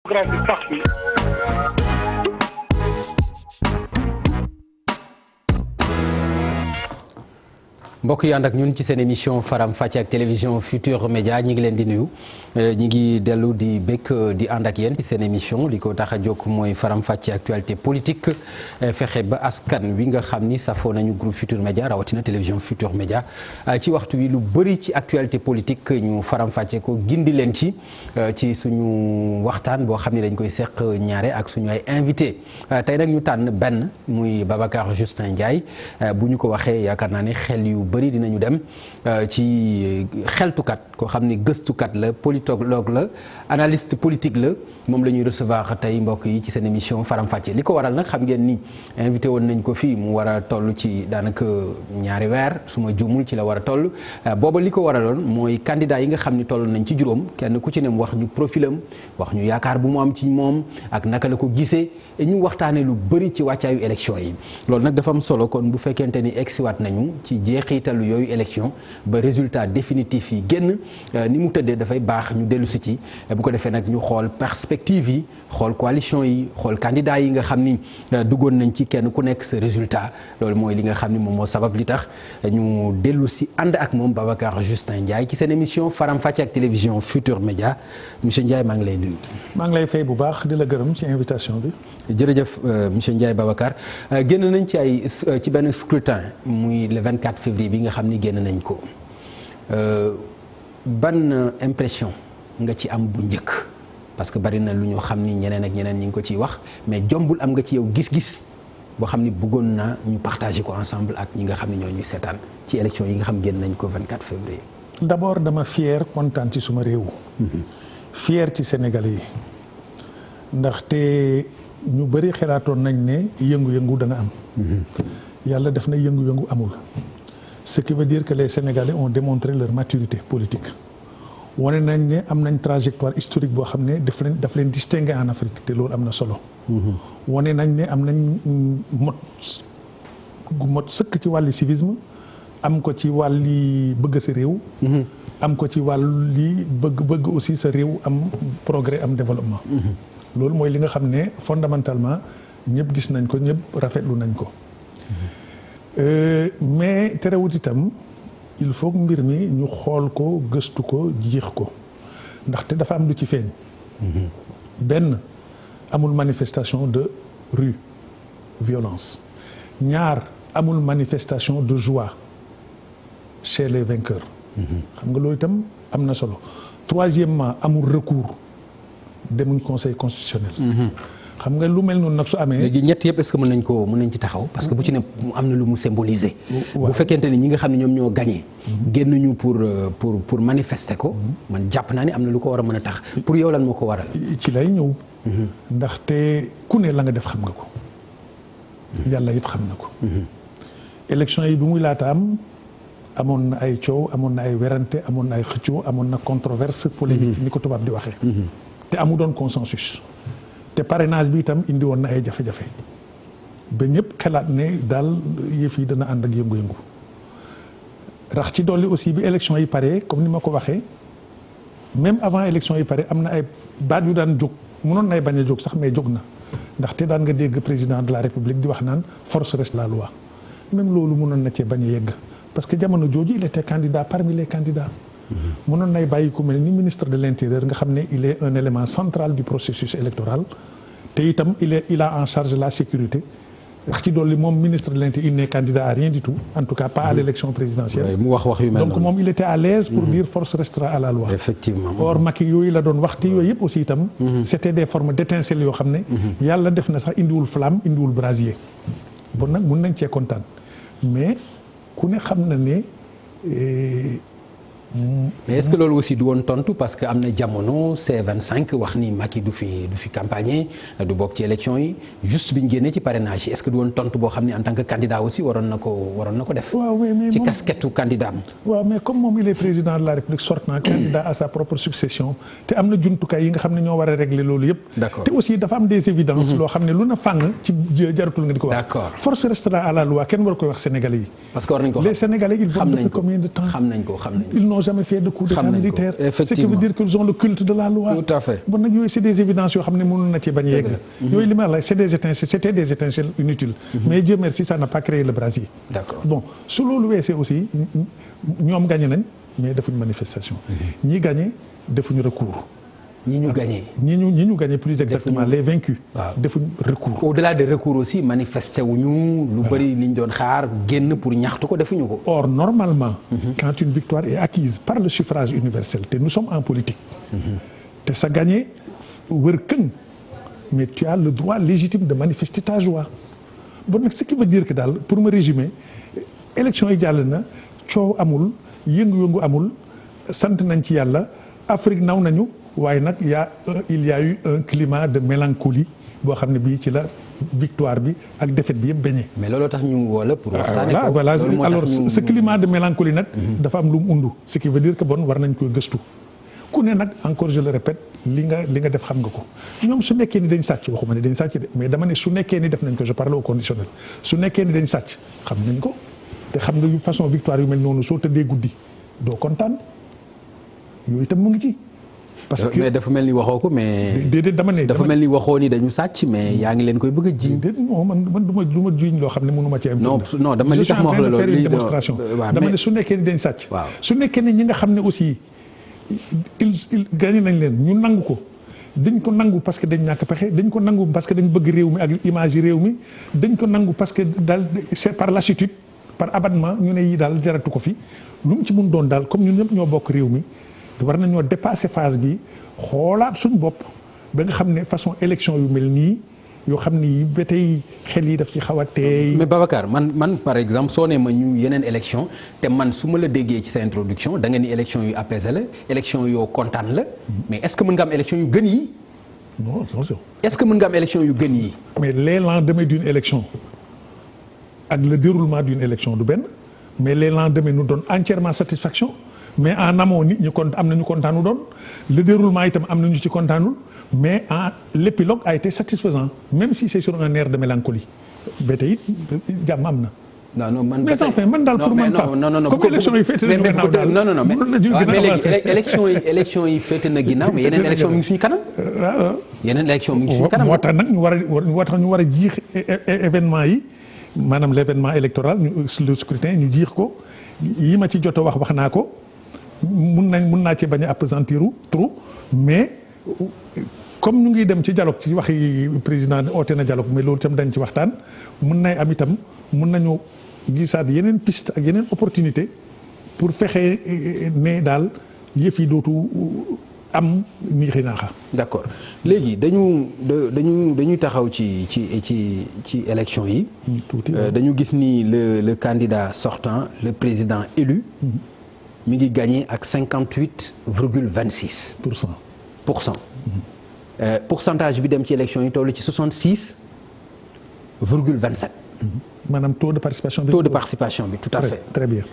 grande partie. mbokk yi ànd ak ñun ci seen émission Faram Facce ak télévision Futur Média ñi ngi leen di nuyu ñi ngi dellu di bëgg di ànd ak yéen ci seen émission li ko tax a jóg mooy Faram Facce actualité politique fexe ba askan wi nga xam ni safoo nañu groupe Futur Média rawatina télévision Futur Média ci waxtu wi lu bëri ci actualité politique ñu Faram Facce ko gindi leen ci suñu waxtaan boo xam ni dañ koy seq ñaare ak suñu ay invité tey nag ñu tànn benn muy Babacar Justin Ndiaye bu ñu ko waxee yaakaar naa ne xel yu bëri dinañu dem ci xeltukat koo xam ni gëstukat la politologue la analyste politique la moom la ñuy recevoir tey mbokk yi ci seen émission Faram Facce li ko waral nag xam ngeen ni invité woon nañ ko fii mu war a toll ci daanaka ñaari weer su ma juumul ci la war a toll booba li ko waraloon mooy candidat yi nga xam ni toll nañ ci juróom kenn ku ci ne mu wax ñu profilam wax ñu yaakaar bu mu am ci moom ak naka la ko gisee ñu waxtaanee lu bëri ci wàccaayu élection yi loolu nag dafa am solo kon bu fekkente ni egsiwaat nañu ci jeexitalu yooyu élection ba résultat définitif yi génn ni mu tëddee dafay baax ñu dellu si ci bu ko defee nag ñu xool perspective yi xool coalition yi xool candidat yi nga xam ni duggoon nañ ci kenn ku nekk sa résultat loolu mooy li nga xam ni moom moo sabab li tax ñu dellu si ànd ak moom Babacar Justin Ndiaye ci seen émission Faram Facce ak télévision Futur Média monsieur Ndiaye maa ngi lay nuyu. maa ngi lay fay bu baax di la gërëm ci invitation bi. jërëjëf monsieur Ndiaye Babacar génn nañ ci benn scrutin muy le 24 février bi nga xam ni génn nañ ko ban impression nga ci am bu njëkk parce que bari na lu ñu xam ni ñeneen ak ñeneen ñi ngi ko ciy wax mais jombul am nga ci yow gis-gis boo xam ni bëggoon naa ñu partager ko ensemble ak ñi nga xam ni ñoo ñuy seetaan ci élection yi nga xam génn nañ ko 24 février. d'abord dama fier kontaan ci suma réew. fier ci Sénégalais yi ndaxte ñu bëri xalaatoon nañ ne yëngu-yëngu dana am. yàlla def na yëngu-yëngu amul. ce qui veut dire que les Sénégalais ont démontré leur maturité politique. wane nañ ne am nañ trajectoire historique boo xam ne daf leen distinguer en Afrique te loolu am na solo. wane nañ ne am nañ mot sëkk ci wàlli civisme am ko ci wàlli bëgg sa réew. am ko ci wàlli bëgg aussi sa réew am progrès am développement. loolu mooy li nga xam ne fondamentalement ñëpp gis nañ ko ñëpp rafetlu nañ ko. mais terewut itam il faut que mbir mi ñu xool ko gëstu ko jiix ko ndaxte dafa am lu ci feeñ. benn amul manifestation de rue violence. ñaar amul manifestation de joie chez les vainqueurs. xam nga loolu itam am na solo. troisièmement amul recours demuñ conseil constitutionnel. xam nga lu mel noonu nag su amee. léegi ñett yëpp est-ce que mën nañ ci taxaw parce que bu ci ne am na lu mu symboliser. bu fekkente ni ñi nga xam ne ñoom ñoo gagné. génn ñu pour manifester ko. man jàpp naa ni am na lu ko war a mën a tax. pour yow lan moo ko waral. ci lay ñëw. ndaxte ku ne la nga def xam nga ko. yàlla it xam na ko. élection yi bi muy laata amoon na ay coow amoon na ay werante amoon na ay xëccoo amoon na controverse polémique ni ko tubaab di waxee. te amu doon consensus. te parrainage bi itam indi woon na ay jafe-jafe ba ñëpp xalaat ne daal yëf yi dana ànd ak yëngu-yëngu rax ci dolli aussi bi élection yi pare comme ni ma ko waxee même avant élection yi pare am na ay baat yu daan jóg mënoon nay bañ a jóg sax mais jóg na ndaxte daan nga dégg président de la république di wax naan force reste la loi même loolu mënoon na cee bañ a yegg parce que jamono jooju il était candidat parmi les candidats. mënoon nay bàyyi ku mel ni ministre de l'intérieur nga xam ne il est un élément central du processus électoral te itam il a en charge la sécurité wax ci dolli moom ministre de l'intérieur il n'est candidat à rien du tout en tout cas pas à l'élection présidentielle. mu wax yu mel donc moom il était à l'aise pour dire force restera à la loi. effectivement or Macky yooyu la doon wax te yooyu yëpp aussi itam. c'était des formes d'étincelles yoo xam ne. yàlla def na sax indiwul flamme indiwul brasier. bon nag mun nañ cee kontaan mais ku ne xam na ne. mais est-ce que loolu aussi du woon tontu parce que am na jamono C25 wax ni Macky du fi campagne du bokk ci élection yi juste bi ñu génnee ci parrainage yi est-ce que du woon tontu boo xam ni en tant que candidat aussi waroon na ko def. waaw mais ci casquette candidat am. waaw mais comme moom il est président de la République sortant candidat à sa propre succession te am na jumtukaay yi nga xam ne ñoo war a régler loolu yëpp. d'accord te aussi dafa am des évidences. loo xam ne lu na fàng ci jaratul nga di ko wax. d'accord force restera à la loi kenn war koy wax Sénégalais yi. parce que war nañ ko les Sénégalais ils votent depuis combien de temps. xam nañ ko. n'ont jamais fait de coup d'état militaire. Ce qui veut dire qu'ils ont le culte de la loi. Tout à fait. Bon nag yooyu c'est des évidences yoo xam ne mënoon na ci bañ a yegg. yooyu li ma la c'était des étincelles inutiles. mais Dieu merci ça n'a pas créé le brasier. D'accord. Bon su loolu weesee aussi ñoom gagné nañ mais defuñ manifestation. ñi gagné defuñu recours. ñi ñu gagné. ñi ñu gagné plus exactement les vaincus. waaw defuñ recours. au-delà de recours aussi manifesté wuñu. lu bëri li ñu doon xaar génn pour ñaxtu ko defuñu ko. Or normalement. quand une victoire est acquise par le suffrage universel te nous sommes en politique. te sa gagné wër këng mais tu as le droit légitime de manifester ta joie. bon nag ce qui veut dire que daal pour me résumer élection yi jàll na coow amul yëngu-yëngu amul sant nañ ci yàlla Afrique naw nañu. waaye nag il y a eu un climat de mélancolie boo xam ne bii ci la victoire bi ak défaite bi yëpp bañee. mais looloo tax ñu woo la pour waxtaanee ko. voilà alors ce climat de mélancolie nag. dafa am lu mu undu. ce qui veut dire que bon war nañ koy gëstu. ku ne nag encore je le répète li nga def xam nga ko ñoom su nekkee ni dañ sàcc waxuma ne dañ sàcc de mais dama ne su nekkee ni def nañ ko je parle au conditionnel su nekkee ni dañ sàcc xam nañ ko te xam nga yu façon victoire yu mel noonu soo tëddee guddi doo kontaan yooyu itam mu ngi ci. parce que mais dafa mel ni waxoo ko mais. déedéet dama ne dafa mel ni waxoo ni dañu sàcc mais yaa ngi leen koy bëgg a jiiñ. déedéet non man du ma jiiñ loo xam ne mënu ma ci am. non dama li tax ma wax la loolu faire une démonstration. dama ne su nekkee ni dañ sàcc. waaw su nekkee ni ñi nga xam ne aussi il gagné nañ leen ñu nangu ko. dañ ko nangu parce que dañ ñàkk pexe dañ ko nangu parce que dañ bëgg réew mi ak image yi réew mi dañ ko nangu parce que daal c'est par lassitude par abattement ñu ne yii daal jaratu ko fi lu mu ci mun doon daal comme ñun ñëpp ñoo bokk réew mi. war nañoo dépasser phase bi xoolaat suñu bopp ba nga xam ne façon élection yu mel nii yoo xam ni ba tey xel yi daf ci xaw a teey. mais Babacar man par exemple soo nee ma ñu yeneen élection te man su ma la déggee ci sa introduction da nga ni élection yu apaisé la élection yoo kontaan la mais est-ce que mën nga am élection yu gën yi. non attention. est-ce que mën nga am élection yu gën yi. mais les lendemains d'une élection ak le déroulement d'une élection du benn mais les lendemains nous donnent entièrement satisfaction. mais en amont nit ñu kon am na ñu kontaanu doon le déroulement itam am na ñu ci kontaanul mais l'épilogue a été satisfaisant même si c'est sur un air de mélancolie ba tey it jàmm am na. non man mais enfin man daal pour man non comme élection yi féete na ginnaaw daal non mais léegi élection yi féete na ginnaaw mais yeneen élection mi ngi suñu kanam. yeneen élection mi ngi suñu kanam. moo tax nag ñu war a jiix événement yi maanaam l'événement électoral le scrutin ñu jiix ko yi ma ci jot a wax naa ko. mun naa ci bañ a appesantir trop mais comme ñu ngi dem ci dialogue ci waxi président oote na dialogue mais loolu itam dañ ci waxtaan mun nay am itam mun nañu gisaat yeneen piste ak yeneen opportunité pour fexe ne daal yëf yi dootu am niixi naaxa. d'accord léegi dañu taxaw ci élection yi. dañu gis ni le candidat sortant le président élu. mi ngi gagné ak 58,26%. Pourcentage bi dem ci élection yi toll ci 66,27. maanaam taux de participation bi. taux de participation bi tout à fait. très bien.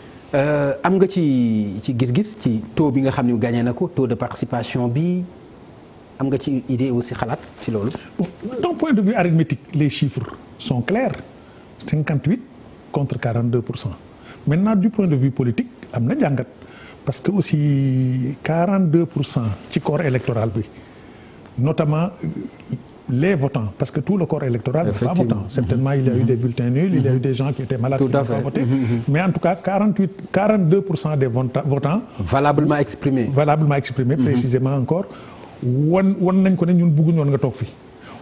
am nga ci gis-gis ci taux bi nga xam ne gagné na ko taux de participation bi am nga ci idée aussi xalaat ci loolu. bon d'un point de vue arithmétique les chiffres sont clairs 58 contre 42%. maintenant du point de vue politique am na jàngat. parce que aussi 42% ci corps électoral bi notamment les votants parce que tout le corps électoral n'est pas votant certainement il y a eu des bulletins nuls il y a eu des gens qui étaient malades qui n'ont pas voté mais en tout cas 42% des votants valablement exprimés précisément encore wan nañ ko ne ñun bëgguñu woon nga toog fi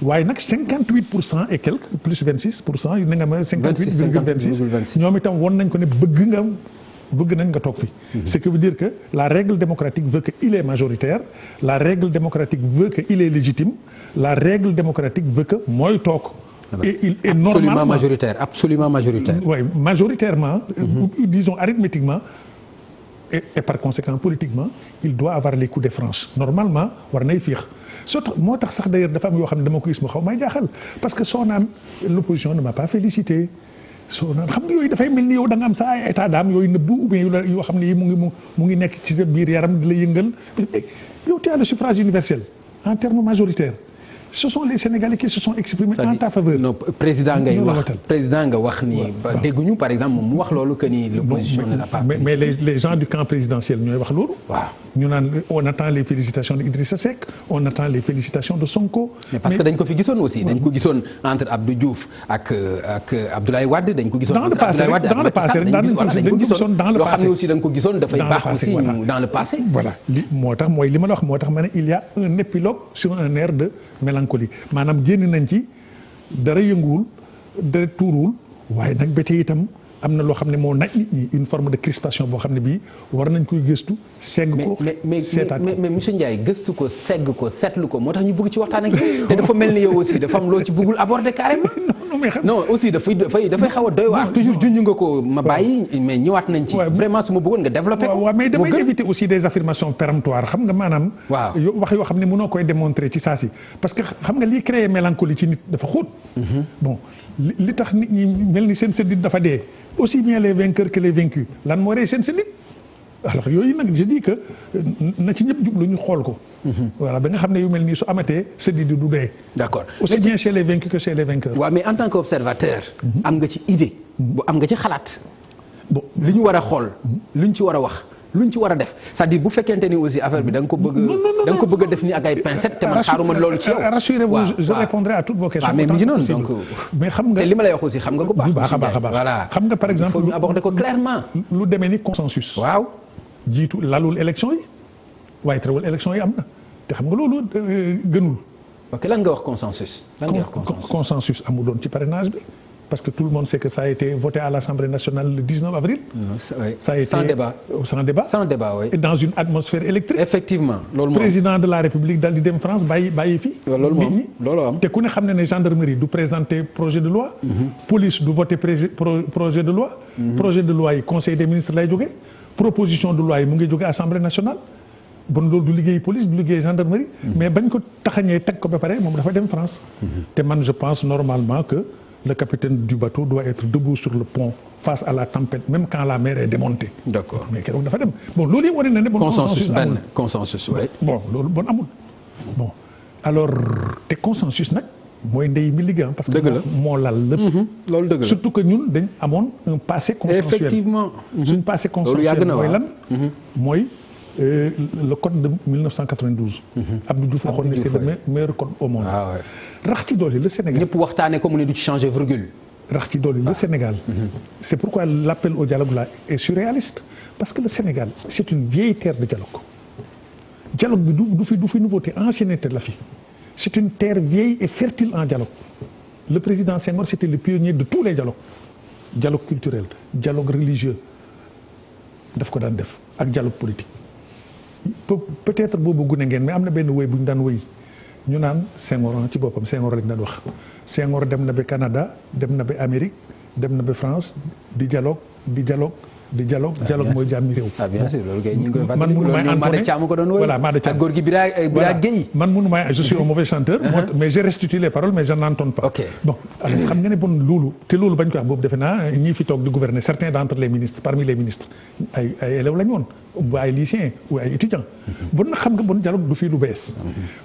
waaye nag 58% et quelques plus 26% yu ne nga ma 58,26 ñoom itam wan nañ ko ne bëgg nañ nga toog fi. Ce qui veut dire que la règle démocratique veut qu'il est majoritaire la règle démocratique veut qu'il est légitime la règle démocratique veut que mooy toog. et il est normalement absolument majoritaire. oui majoritairement. disons arithmétiquement et par conséquent politiquement il doit avoir les coups de franche normalement war nay fiix surtout moo tax sax d'ailleurs dafa am yoo xam ne dama ko gis mu xaw may jaaxal parce que soo naan l'opposition ne m'a pas félicité. soo naan xam nga yooyu dafay mel ni yow da nga am sa ay état d'âme yooyu nëbbu ou bien yoo xam ne yi mu ngi nekk ci sa biir yaram di la yëngal yow tu as le suffrage universel en terme majoritaire ce sont les Sénégalais qui se sont exprimés en ta faveur. non président nga wax ni. dégguñu par exemple mu wax loolu que ni l'opposition ne l'a pas. mais les gens du camp présidentiel ñooy wax loolu. waaw ñu naan on attend les félicitations de Idrissa Seck on attend les félicitations de Sonko. mais parce que dañ ko fi gisoon aussi. dañ ko gisoon entre Abdou Diouf ak Abdoulaye Wade dañ ko gisoon. dans le passé dañ ko gisoon dans le passé. loo xam ne aussi dañ ko gisoon dafay baax aussi dans le passé. voilà moo tax mooy li ma la wax moo tax ma ne il y a un épilogue sur un air de mélancolie maanaam génn nañ ci dara yënguwul dara tuuruwul waaye nag ba tey itam am na loo xam ne moo naj nit ñi une forme de crispation boo xam ne bii war nañ koy gëstu segg ko seetaat ko mais monsieur Ndiaye gëstu ko segg ko seetlu ko moo tax ñu bëgg ci waxtaan ak te dafa mel ni yow aussi dafa am loo ci bëggul aborder carrément non aussi dafay xaw a doy waar toujours junj nga ko ma bàyyi mais ñëwaat nañ ci vraiment su ma bëggoon nga développer ko waaw mais damay éviter aussi des affirmations péremptoires xam nga maanaam waaw wax yoo xam ne mënoo koy démontrer ci saa si parce que xam nga lii créer mélancolie ci nit dafa xóot bon li tax nit ñi mel ni seen sëddit dafa dee aussi bien les vainqueurs que les vaincus lan moo rey seen sëddit alors yooyu nag je dis que na ci ñëpp jublu ñu xool ko. voilà ba nga xam ne yu mel nii su amatee sëddit du dee. d'accord aussi bien chez les vaincus que chez les vainqueurs. waaw mais en tant qu'observateur am nga ci idée. am nga ci xalaat. bon li ñu war a xool. lu ñu ci war a wax. lu ñu ci war a def c'est-à-dire bu fekkente ni aussi affaire bi da nga ko bëgg a def ni ak ay pincettes te man xaaruma loolu ci yow. rassurez-vous je répondrai à toutes vos questions. mais mi ngi noonu donc. mais xam nga te li ma lay wax aussi xam nga ko baax. a baax voilà xam nga par exemple il faut ñu aborder ko clairement. lu demee ni consensus. waaw jiitu lalul élection yi waaye terewul élection yi am na te xam nga loolu gënul. ok lan nga wax consensus. consensus amul doon ci parrainage bi. parce que tout le monde sait que ça a été voté à l'Assemblée nationale le 19 avril. Ça a été sans débat. Sans débat, oui. Et dans une atmosphère électrique. Effectivement loolu moom président de la République dal di dem France bàyyi fi. loolu moom loolu am te ku ne xam ne gendarmerie du présenter projet de loi. police du voter projet de loi. projet de loi yi conseil des ministres lay jógee. proposition de loi yi mu ngi jógee Assemblée nationale. bon loolu du liggéey police du liggéey gendarmerie. mais bañ ko taxañee teg ko ba pare moom dafa dem France. te man je pense normalement que. Le capitaine du bateau doit être debout sur le pont face à la tempête même quand la mer est démontée. D'accord. mais keroog dafa dem bon loolu yëpp wane na ne. bon consensus oui. bon loolu bon amul. bon alors te consensus nag mooy ndey mi liggéey parce que moo lal lépp. loolu dëgg la surtout que ñun dañ amoon un passé consensuel. effectivement. suñ passé consensuel mooy lan. mooy le code de 1992. Abdou Diouf waxoon ne c'est le meilleur code au monde. rax ci doole le Sénégal ñëpp waxtaanee ko mu ne du ci changer virgule. rax ci doole le Sénégal. c'est pourquoi l'appel au dialogue là est surréaliste parce que le Sénégal c'est une vieille terre de dialogue. dialogue bi du fi nouveauté ancienneté la fi. c'est une terre vieille et fertile en dialogue. le président Senghor c'était le pionnier de tous les dialogues. dialogue culturel dialogue religieux daf ko daan def ak dialogue politique. peut-être boobu gune ngeen mais am na benn woy bu ñu daan woy ñu naan Senghor ci boppam Senghor lañ daan wax Senghor dem na ba Canada dem na ba Amérique dem na ba France di dialogue mooy jàmmi réew. ah bien sûr loolu kay ñu ngi koy man mënu may Mada Thiam ko doon woy voilà Mada Thiam ak góor gi Bira Gueye. man mënu may je suis un mauvais chanteur. mais je restitue les paroles mais je n'entonne pas. ok bon alors xam nga ne bon loolu te loolu bañ ko wax boobu defe naa ñii fi toog di gouverner certains d'entre les ministres parmi les ministres ay élèves la ñu woon ou ay lycéens ou ay étudiants. bon nag xam nga bon dialogue du fii lu bees.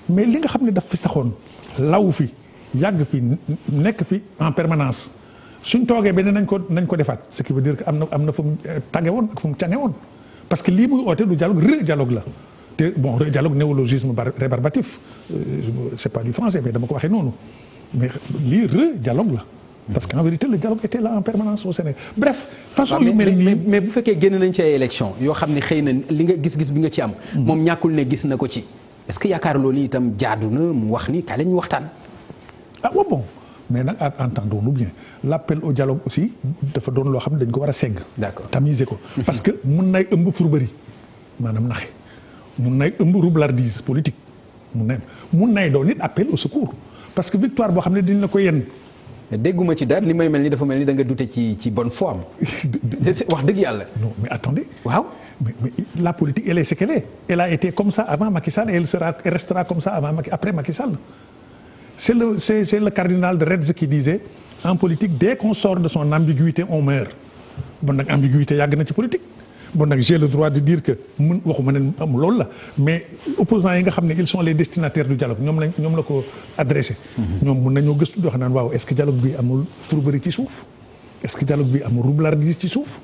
mais li nga xam ne daf fi saxoon law fi yàgg fi nekk fi en permanence. suñ toogee benn nañ ko defaat ce qui veut dire que am na fu mu tàgge woon ak fu mu cange woon parce que lii muy oote du dialogue re-dialogue la te bon re-dialogue néologisme rébarbatif c'est pas du français mais dama ko waxee noonu mais lii re-dialogue la parce qu'en vérité le dialogue était là en permanence au Sénégal bref façon yu mel nii mais bu fekkee génn nañ ci ay élection yoo xam ne xëy na li nga gis-gis bi nga ci am moom ñàkkul ne gis na ko ci est-ce que yaakaar loolu itam jaadu na mu wax ni kaay la ñu waxtaan bon mais nag entendons-nous bien l'appel au dialogue aussi dafa doon loo xam ne dañ ko war a segg. d'accord tamiser ko. parce que mun nay ëmb fourberie maanaam naxe mun nay ëmb roublardise politique mun nay doon nit appel au secours parce que victoire boo xam ne dañ la ko yenn. dégguma ci dara li may mel ni dafa mel ni da nga douter ci bonne forme. wax dëgg yàlla. non mais attendez. waaw. mais la politique elle est ce qu'elle est. elle a été comme ça avant Macky Sall et elle restera comme ça après Macky Sall. C'est le cardinal de Retz qui disait en politique dès qu'on sort de son ambiguïté on meurt bon nag ambiguïté yàgg na ci politique bon nag j'ai le droit de dire que mun waxuma ne am loolu la mais opposants yi nga xam ne ils sont les destinataires du dialogue ñoom la ko adressé. ñoom mun nañoo gëstu di wax naan waaw est-ce que dialogue bi amul fourberie ci suuf est-ce que dialogue bi amul roublardise ci suuf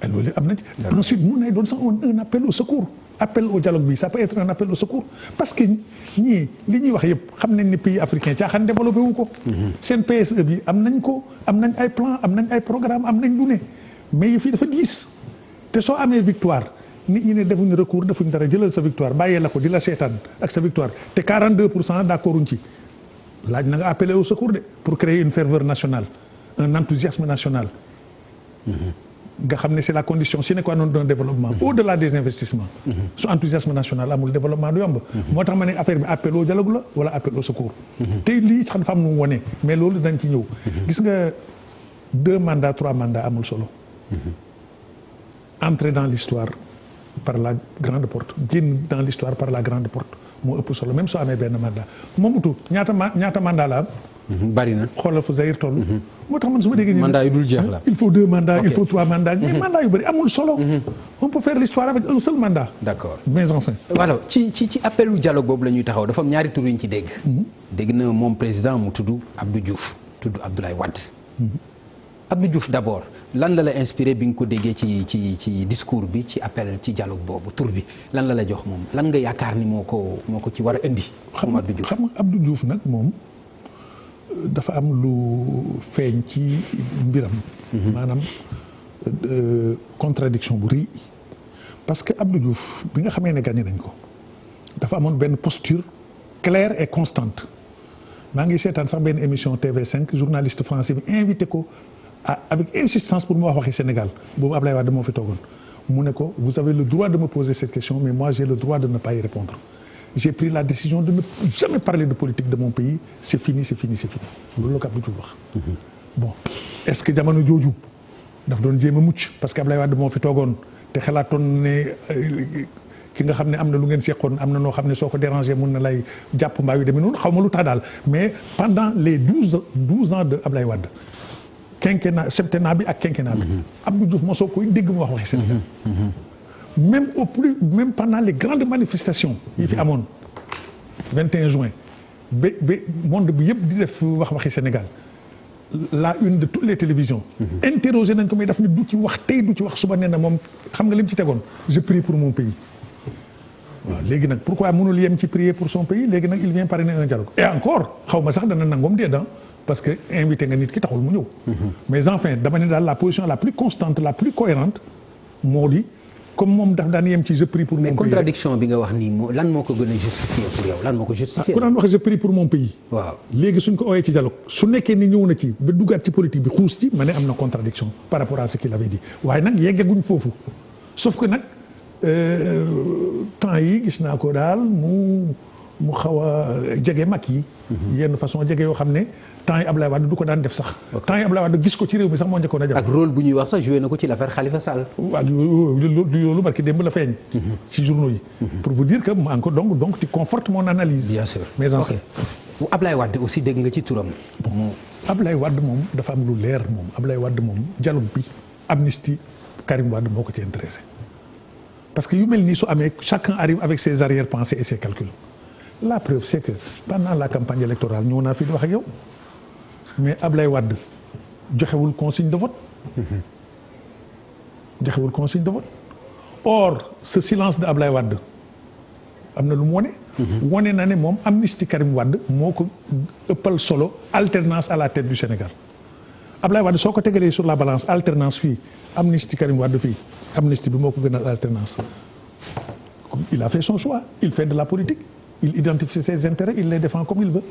loolu am na ci. ensuite mun nañ doon sax un appel au secours. appel au dialogue bi ça peut être un appel au secours parce que ñii li ñuy wax yëpp xam nañ ni pays africain caaxaan développé wu ko. seen PSE bi am nañ ko am nañ ay plan am nañ ay programme am nañ lu ne mais fii dafa diis te soo amee victoire nit ñi ne defuñu recours defuñu dara jëlal sa victoire bàyyee la ko di la seetaan ak sa victoire te 42% d'accorduñ ci laaj na nga appeler au secours de pour créer une ferveur nationale un enthousiasme national. nga xam ne c'est la condition sine qua non d'un développement au-delà des investissements. su enthousiasme national amul développement du yomb. moo tax ma ne affaire bi appel au dialogue la wala appel au secours. te lii sax dafa am nu mu wone mais loolu dañ ci ñëw. gis nga 2 mandats 3 mandats amul solo. entrer dans l'histoire par la grande porte génn dans l'histoire par la grande porte moo ëpp solo même soo amee benn mandat Mobutu ñaata mandat la am. bari na xoolal fu Zaïre toll. moo tax man su ma déggee nii mandat yu dul jeex la. il faut 2 mandats il faut 3 mandats. mais mandat yu bëri amul solo. on peut faire l'histoire avec un seul mandat. d'accord mais enfin. voilà ci appelu dialogue boobu la ñuy taxaw dafa am ñaari tur yu ñu ci dégg. dégg na moom président mu tudd Abdou Diouf tudd Abdoulaye Wade. Abdou Diouf d'abord lan la la inspiré bi nga ko déggee ci discours bi ci appel ci dialogue boobu tur bi lan la jox moom lan nga yaakaar ni moo ko ci war a indi. moom Abdou Diouf xam nga Abdou Diouf nag moom. dafa am lu feeñ ci mbiram. maanaam contradiction bu rëy parce que Abdou Diouf bi nga xamee ne gagné nañ ko dafa amoon benn posture claire et constante maa ngi seetaan sax benn émission TV5 journaliste français bi invité ko avec insistance pour mu wax waxi Sénégal boobu Ablaye Wade moo fi toogoon mu ne ko vous avez le droit de me poser cette question mais moi j'ai le droit de ne pas y répondre. J'ai pris la décision de ne jamais parler de politique de mon pays c'est fini loolu la ko Abdou Diouf wax. bon est-ce que jamono jooju daf doon jéem a mucc parce que Ablaye Wade moo fi toogoon te xalaatoon ne ki nga xam ne am na lu ngeen seqoon am na noo xam ne soo ko dérangé mun na lay jàpp mbaa yu demee noonu xaw ma lu tax daal mais pendant les 12 ans de Ablaye Wade quinquennat septennat bi ak quinquennat bi. Abdou Diouf mosoo koy dégg mu wax waxi Sénégal. même pendant les grandes manifestations yi fi amoon 21 juin ba monde bi yëpp di def waxi Sénégal la une de toutes les télévisions interrogé nañ ko mais daf ne du ci wax tey du ci wax suba nee na moom xam nga lim ci tegoon je prie pour mon pays waaw léegi nag pourquoi mënul yem ci prier pour son pays léegi nag il vient parrainer un dialogue et encore xaw ma sax dana nangoom dee parce que invité nga nit ki taxul mu ñëw mais enfin dama ne daal la position la plus constante la plus cohérente moo di comme moom daf daan yem ci je prie pour mon pays. mais contradiction bi nga wax nii lan moo ko gën a justifier pour yow lan moo ko justifier. ku daan wax je prie pour mon pays. waaw léegi suñ ko ooyee ci dialogue su nekkee ni ñëw na ci ba duggaat ci politique bi xuus ci ma ne am na contradiction par rapport à ce qu'il avait dit waaye nag yeggaguñ foofu sauf que nag temps yi gis naa ko daal mu xaw a jege mag yi. yenn façon jege yoo xam ne. temps yi Ablaye Wade du ko daan def sax. temps yi Ablaye Wade gis ko ci réew mi sax moo njëkkoon a jàpp. ak rôle bu ñuy wax sax joué na ko ci l'affaire Khalifa Sall. waaw loolu barki démb la feeñ. ci journaux yi. pour vous dire que encore donc tu confortes mon analyse. bien sûr mais en fait. bu Ablaye Wade aussi dégg nga ci turam. Ablaye Wade moom dafa am lu leer moom Ablaye Wade moom dialogue bi amnistie Karim Wade moo ko ci intéressé. parce que yu mel nii su amee chacun arrive avec ses arrière-pensées et ses calculs. la preuve c'est que pendant la campagne électorale ñëw naa fi di wax ak yow. mais Ablaye Wade joxewul consigne de vote. Or ce silence de Ablaye Wade am na lu mu wone. wone na ne moom amnistie Karim Wade moo ko ëppal solo alternance à la tête du Sénégal. Ablaye Wade soo ko tegalee sur la balance alternance fii amnistie Karim Wade fii amnistie bi moo ko gënal alternance. il a fait son choix il fait de la politique. il identifie ses intérêts il les défend comme il veut.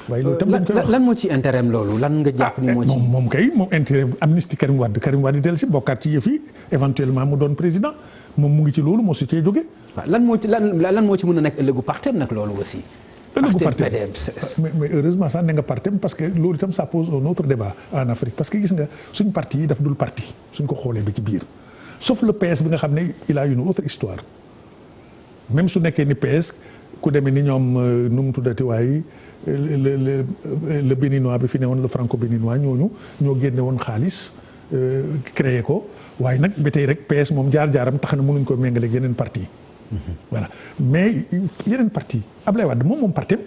waaye loolu tam dañ koy wax lan moo ci intérêt am loolu lan nga jàpp ni moo ci. moom intérêt amnistie Karim Wade dellu si bokkaat ci yëf yi éventuellement mu doon président moom mu ngi ci loolu moo si cee jógee. waaw lan moo ci mën a nekk ëllëgu partem nag loolu aussi. ëllëgu partem mais heureusement sax ne nga partem parce que loolu itam ça pose un autre débat en Afrique parce que gis nga suñ parti yi daf dul parti suñ ko xoolee ba ci biir sauf le PS bi nga xam ne il a une autre histoire même su nekkee ni PS. ku demee ni ñoom nu mu tuddati waaye le béninois bi fi ne woon le franco béninois ñooñu ñoo génne woon xaalis créé ko waaye nag ba tey rek PS moom jaar-jaaram tax na mënuñ ko méngale yeneen parti voilà mais yeneen parti Ablaye Wade moom partem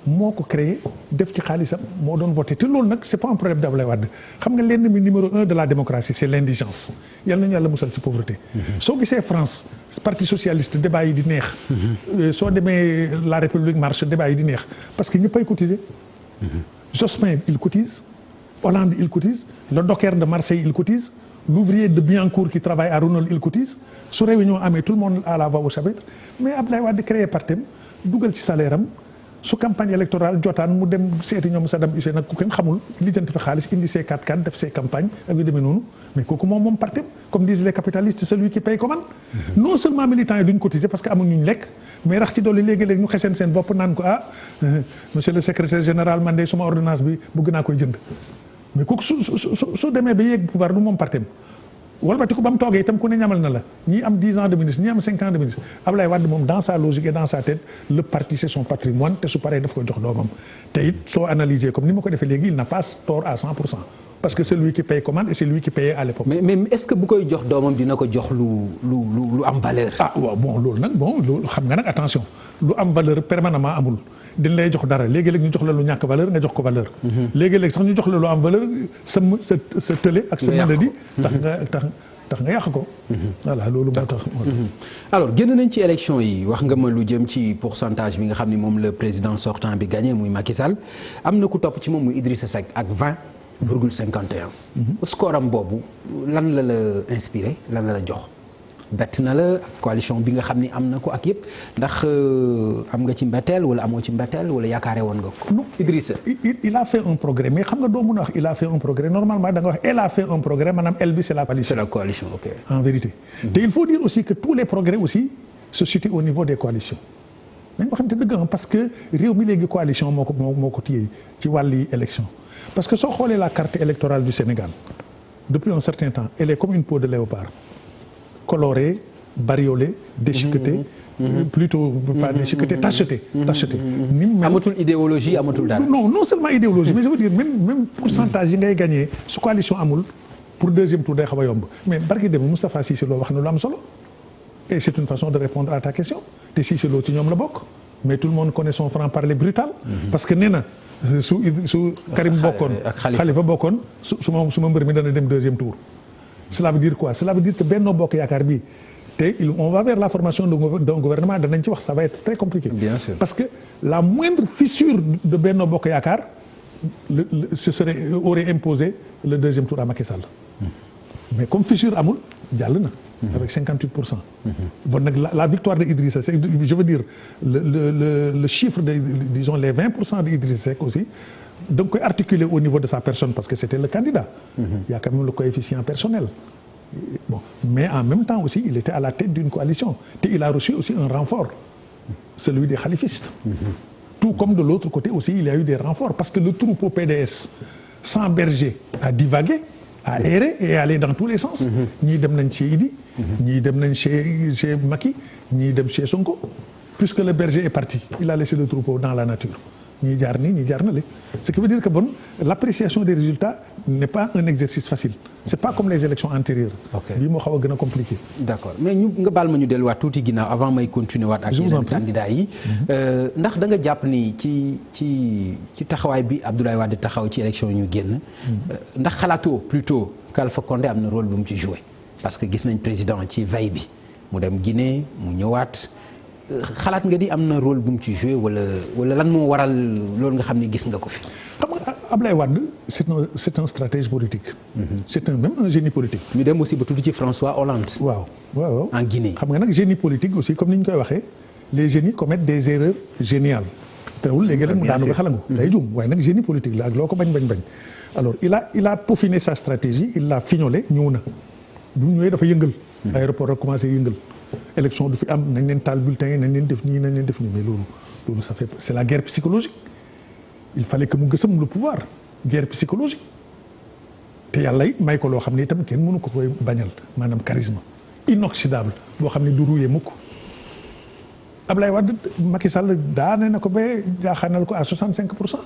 moo ko créé def ci xaalisam moo doon voté te loolu nag c'est pas un problème d'Ablaye Wade xam nga l'ennemi numéro 1 de la démocratie c'est l'indigence yal nañu yàlla musal ci pauvreté soo gisee France parti socialiste débat yi di neex soo demee la République marche débat yi di neex parce que ñëppay cotiser Jospin il cotise Hollande il cotise le docker de Marseille il cotise l'ouvrier de Billancourt qui travaille à Renault il cotise su réunion amee tout le monde à la voix au chapitre mais Ablaye Wade créé partem dugal ci salaire am su campagne électorale jotaan mu dem seeti ñoom Saddam Hussein nag ku kenn xamul lijjanti fa xaalis indi ses 4x4 def ses campagnes ak yu demee noonu mais kooku moom partem comme disent les capitalistes celui qui paye commande non seulement militants yi duñ cotiser parce que amul ñu lekk mais rax ci dolli léegi-léegi ñu xeseen seen bopp naan ko monsieur le secrétaire général man de suma ordonnance bi bëgg naa koy jënd mais kooku su demee ba yéeg pouvoir du moom partem walbati ko ba mu toogee itam ku ne ñamal na la ñii am 10 ans de ministre ñii am 5 ans de ministre Ablaye Wade moom dans sa logique et dans sa tête le parti c'est son patrimoine te su paree daf ko jox doomam te it soo analyser comme ni ma ko defee léegi il n'a pas tort à 100% parce que c'est lui qui paye commande et c'est lui qui payait à l'époque. mais est-ce que bu koy jox doomam dina ko jox lu am valeur. waaw bon loolu nag loolu xam nga nag attention lu am valeur permanemment amul. dañ lay jox dara léegi-léeg ñu jox la lu ñàkk valeur nga jox ko valeur. léegi-léeg sax ñu jox la lu am valeur sa tële ak sa mën tax nga yàq ko. voilà loolu moo tax. alors génn nañ ci élection yi wax nga ma lu jëm ci pourcentage bi nga xam ni moom le président sortant bi gagné muy Macky Sall am na ku topp ci moom muy Idrissa Seck ak 20,51. score am boobu lan la inspiré lan la jox. bett na la coalition bi nga xam ni am na ko ak yëpp ndax am nga ci mbetteel wala amoo ci mbetteel wala yaakaare woon nga ko. non Idrissa il a fait un progrès mais xam nga doo mën a wax il a fait un progrès normalement da nga wax elle a fait un progrès maanaam elle bi c'est la coalition. c'est la coalition ok. en vérité. te il faut dire aussi que tous les progrès aussi se situent au niveau des coalitions. nañ ko xam te dëgg parce que réew mi léegi coalition moo ko téye ci wàlli élection parce que soo xoolee la carte électorale du Sénégal depuis un certain temps elle est comme une peau de léopard. coloré, bariolé, déchiqueté, plutôt pas déchiqueté, tacheté. amatul idéologie amatul dara. non seulement idéologie mais je veux dire même pourcentage yi ngay gagné su coalition amul pour deuxième tour day xaw a yomb mais barki dem Moustapha Cissé Lo wax na lu am solo et c'est une façon de répondre à ta question te Cissé Lo ci ñoom la bokk mais tout le monde connaît son franc-parler brutal. parce que nee na su Karim bokkoon Khalifa bokkoon su ma mbër mi dana dem deuxième tour. Cela veut dire quoi? Cela veut dire que Benno Bokk Yaakaar bi te on va vers la formation d'un gouvernement danañ ci wax ça va être très compliqué. Bien sûr. Parce que la moindre fissure de Benno Bokk Yaakaar aurait imposé le deuxième tour à Macky Sall. mais comme fissure amul jàll na. avec 58%. bon nag la victoire de Idrissa Seck je veux dire le chiffre de disons les 20% de Idrissa Seck aussi. donc koy articuler au niveau de sa personne parce que c'était le candidat. Il y a quand même le coefficient personnel. Bon mais en même temps aussi il était à la tête d'une coalition te il a reçu aussi un renfort celui des khalifistes. tout comme de l'autre côté aussi il y a eu des renforts parce que le troupeau PDS sans berger a divagué a erré et aller dans tous les sens. ñii dem nañ chez Idi. ñii dem nañ chez Macky ñii dem chez Sonko puisque le berger est parti il a laissé le troupeau dans la nature. ñii jaar nii ñii jaar na le ce qui veut dire que bon l'appréciation des résultats n'est pas un exercice facile c'est pas comme les élections antérieures. bii moo xaw a gën a compliqué. d'accord mais nga baal ma ñu delluwaat tuuti ginnaaw avant may continuer waat ak yeneen candidats yi. ndax da nga jàpp ni ci taxawaay bi Abdoulaye Wade taxaw ci élection yi ñu génn. ndax xalaatoo plutôt qu'Alpha Condé am na rôle bu mu ci joué parce que gis nañ président ci veille bi mu dem Guinée mu ñëwaat. xalaat nga di am na rôle bu mu ci joué wala lan moo waral loolu nga xam ne gis nga ko fi. xam nga Ablaye Wade c'est un stratège politique. c'est même un génie politique. ñu dem aussi ba tudd ci François Hollande. waaw en Guinée. xam nga nag génie politique aussi comme ni ñu koy waxee les génies commettent des erreurs géniales. terewul léegi rek mu daanu ba xalangu. day juum waaye nag génie politique la ak loo ko bañ. alors il a peaufiné sa stratégie il l'a fignolé ñëw na bu ñëwee dafa yëngal. aéroport a commencé yëngal. élection du fi am nañ leen taal bulletin yi nañ leen def nii mais loolu ça fait c'est la guerre psychologique il fallait que mu gësam le pouvoir guerre psychologique te yàlla it may ko loo xam ne itam kenn mënu ko koy bañal maanaam charisme inoxydable boo xam ne du rouillé mukk Ablaye Wade Macky Sall daane na ko ba jaaxaanal ko à 65%.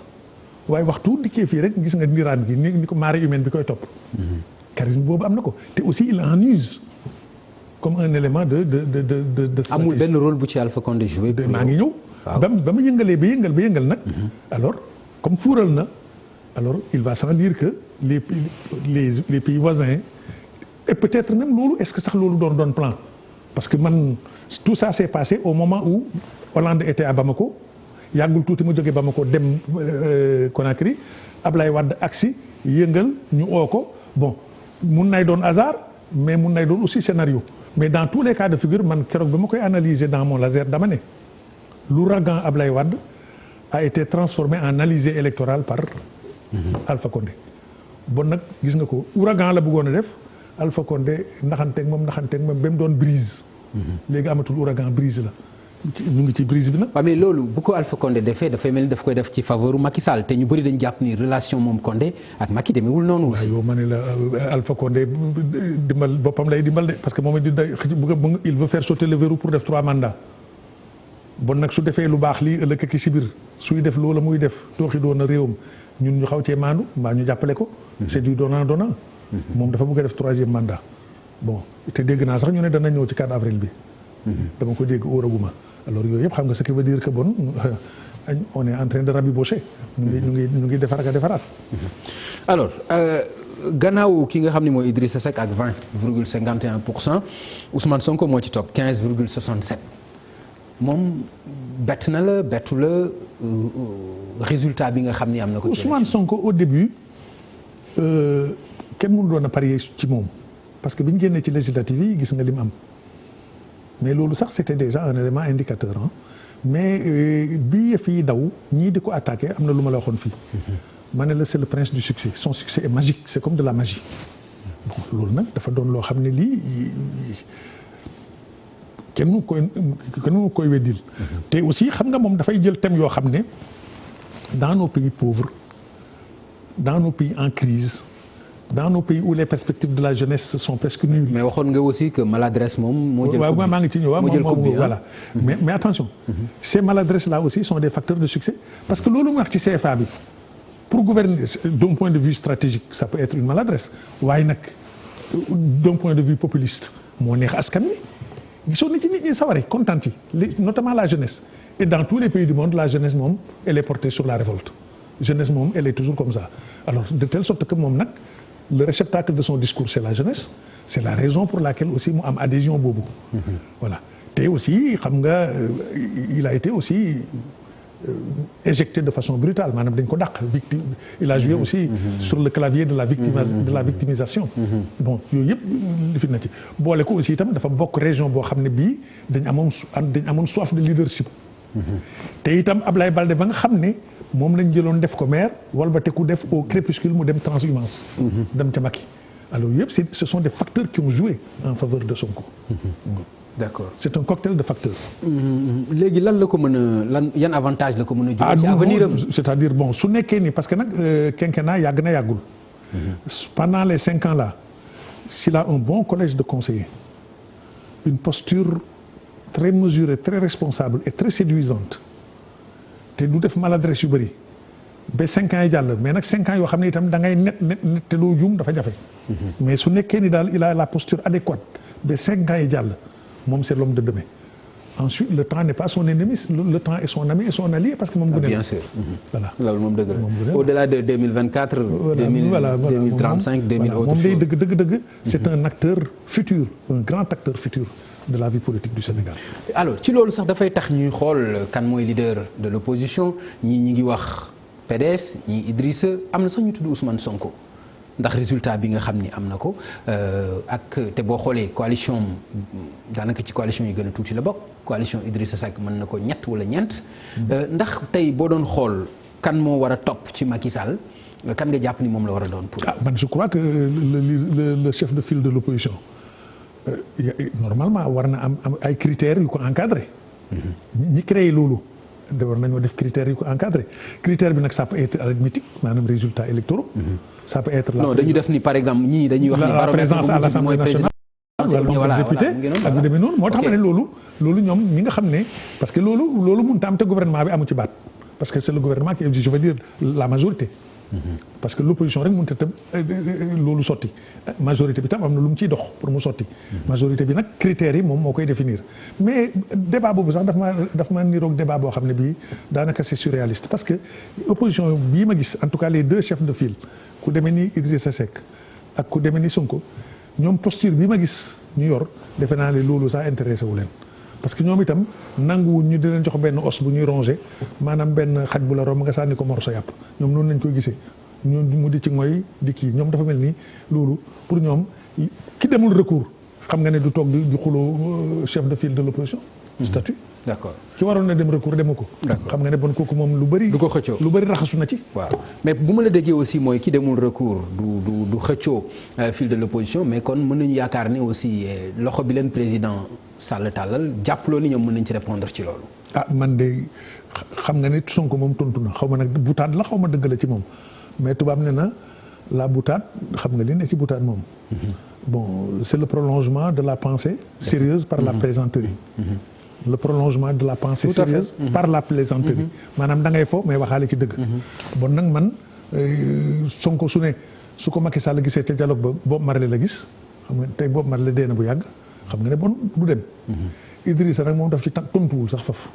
waaye waxtu dikkee fii rek gis nga niraan gi ni ko marée humaine bi koy topp. charisme boobu am na ko te aussi il en use comme un élément de stratégie. amul benn rôle bu ci Alpha Condé joué. maa ngi ñëw. ba mu yëngalee ba yëngal nag. alors comme fuural na alors il va sans dire que les pays voisins et peut-être même loolu est-ce que sax loolu doon plan parce que man tout ça s'est passé au moment où Hollande était à Bamako yàggul tuuti mu jógee Bamako dem Conakry Ablaye Wade agsi yëngal ñu oo ko bon mun nay doon hasard mais mun nay doon aussi scénario mais dans tous les cas de figure man keroog ba ma koy analyser dans mon laser dama ne l'ouragan Ablaye Wade a été transformé en alizé électoral par Alpha Condé bon nag gis nga ko ouragan la bëggoon a def Alpha Condé naxanteeg moom ba mu doon brise léegi amatul ouragan brise la ñu ngi ci brise bi nag. waaw mais loolu bu ko Alpha Condé defee dafay mel ni daf koy def ci faveur Macky Sall te ñu bëri dañ jàpp ni relation moom Condé ak Macky demeewul noonu aussi. waaw yow ma ne la Alpha Condé dimbal boppam lay dimbal de parce que moom it il veut faire sauter le verrou pour def 3 mandats bon nag su defee lu baax lii ëllëg ki si biir suy def loola muy def tooxi doon na réewam ñun ñu xaw cee maandu mbaa ñu jàppale ko. c'est du donnant donnant. moom dafa bëgg a def 3e mandat. bon te dégg naa sax ñu ne dana ñëw ci 4 avril bi. dama ko dégg óoraguma. alors yooyu yëpp xam nga ce qui veut dire que bon on est en train de rabibocher. ñu ngi defar ak defaraat. alors gannaaw ki nga xam ne mooy Idrissa Seck ak 20,51% Ousmane Sonko moo ci topp 15,67 moom bett na la bettu la résultat bi nga xam ni am na ko. Ousmane Sonko au début kenn mënu doon a parier ci moom parce que bi ñu génnee ci législative yi gis nga lim am. mais loolu sax c'était déjà un élément indicateur mais bi yëf yi daw ñii di ko attaqué am na lu ma la waxoon fii ma ne la c'est le prince du succès son succès est magique c'est comme de la magie bon loolu nag dafa doon loo xam ne lii kenn mu koy weddil te aussi xam nga moom dafay jël thème yoo xam ne dans nos pays pauvres dans nos pays en crise dans nos pays où les perspectives de la jeunesse sont presque nulles. mais waxoon nga aussi que maladresse moom moo jël waaw maa ngi ci ñëw moom voilà. mais attention. ces maladresses là aussi sont des facteurs de succès parce que loolu mu wax ci CFA bi pour gouverner d'un point de vue stratégique ça peut être une maladresse waaye nag d'un point de vue populiste moo neex askan wi gisoon na ci nit ñi saware kontaan ci notamment la jeunesse et dans tous les pays du monde la jeunesse moom elle est portée sur la révolte jeunesse moom elle est toujours comme ça alors de telle sorte que moom nag. le réceptacle de son discours c'est la jeunesse c'est la raison pour laquelle aussi mu am adhésion boobu. voilà te aussi xam nga il a été aussi éjecté de façon brutale maanaam dañ ko dàq victime il a joué aussi sur le clavier de la victimisation. bon yooyu yëpp li fi na ci boole ko aussi itam dafa bokk région boo xam ne bii dañ amoon soif de leadership. te itam Ablaye Baldé ba nga xam ne. moom lañ jëloon def ko maire walbateku def au crépuscule mu dem transhumance. dem ca Macky alors yëpp ce sont des facteurs qui ont joué en faveur de Sonko. d'accord c'est un cocktail de facteurs. léegi lan la ko mën a yan avantage la ko mën a jóge ci avenir am c'est-à-dire bon su nekkee ni parce que nag quinquennat yàgg na yàggul. pendant les 5 ans là s'il a un bon collège de conseillers une posture très mesurée très responsable et très séduisante. te du def maladresse yu bëri ba 5 ans yi jàll mais nag 5 ans yoo xam ne itam da ngay net te doo juum dafa jafe. mais su nekkee ni daal il a la posture adéquate ba 5 ans yi jàll moom c'est l'homme de demain. ensuite le temps n'est pas son ennemi le temps est son ami et son allié parce que moom. bien sûr. voilà loolu moom dëgg la au-delà de 2024. voilà 2035 2000 autre chose moom day dëgg. c'est un acteur futur un grand acteur futur. de la vie politique du Sénégal. alors ci loolu sax dafay tax ñuy xool kan mooy leader de l'opposition ñii ñi ngi wax PDS ñii Idrissa am na sax ñu tudd Ousmane Sonko ndax résultat bi nga xam ni am na ko ak te boo xoolee coalition daanaka ci coalition yi gën a tuuti la bokk coalition Idrissa Seck mën na ko ñett wala ñeent. ndax tey boo doon xool kan moo war a topp ci Macky Sall kan nga jàpp ni moom la war a doon pour. man je crois que le chef de file de l'opposition normalement war na am ay critères yu ko encadré. ñi créé loolu de war nañoo def critères yu ko encadré critère bi nag ça peut être arithmétique maanaam résultats électoraux. ça peut être non dañu def ni par exemple ñii dañuy wax ni la présence à l'Assemblée nationale wala député ak lu demee noonu moo tax ma ne loolu ñoom ñi nga xam ne parce que loolu mënut a am te gouvernement bi amu ci baat parce que c'est le gouvernement qui je veux dire la majorité. parce que l'opposition rek mënut a tam loolu sotti majorité bi tam am na lu mu ciy dox pour mu sotti. majorité bi nag critères yi moom moo koy définir mais débat boobu sax daf ma niroog débat boo xam ne bii daanaka c'est surréaliste parce que opposition bii ma gis en tout cas les deux chefs de file ku demee ni Idrissa Seck ak ku demee ni Sonko ñoom posture bi ma gis ñu yor defe naa ne loolu sax intéressé wu leen. parce que ñoom itam nanguwuñ ñu di leen jox benn os bu ñuy rongé maanaam benn xaj bu la romb nga sànni ko morso yàpp ñoom noonu lañ koy gisee ñu mu di ci mooy di kii ñoom dafa mel ni loolu pour ñoom ki demul recours xam nga ne du toog di xuloo chef de file de l'opposition statut d'accord ki waroon na dem recours demu ko xam nga ne bon kooku moom lu bëri du ko xëccoo lu bëri raxasu na ci waaw mais bu ma la déggee aussi mooy ki demul recours du xëccoo file de l'opposition mais kon mën nañu yaakaar ni aussi loxo bi leen président Sall tàllal jàppaloo ni ñoom mën nañ ci répondre ci loolu. ah man de xam nga ni Sonko moom tontu na xaw ma nag boutade la xaw ma dëgg la ci moom mais tubaab ne na la boutade xam nga li ne ci boutade moom. bon c'est le prolongement de la pensée sérieuse par la plaisanterie. le prolongement de la pensée sérieuse par la plaisanterie. maanaam da ngay fo mais waxaale ci dëgg. bon nag man Sonko su ko Macky Sall gisee ca dialogue ba Bob Marley la gis xam nga tey Bob Marley dee na bu yàgg. xam nga ne bon du dem. Idrissa nag moom daf ci tontuwul sax faf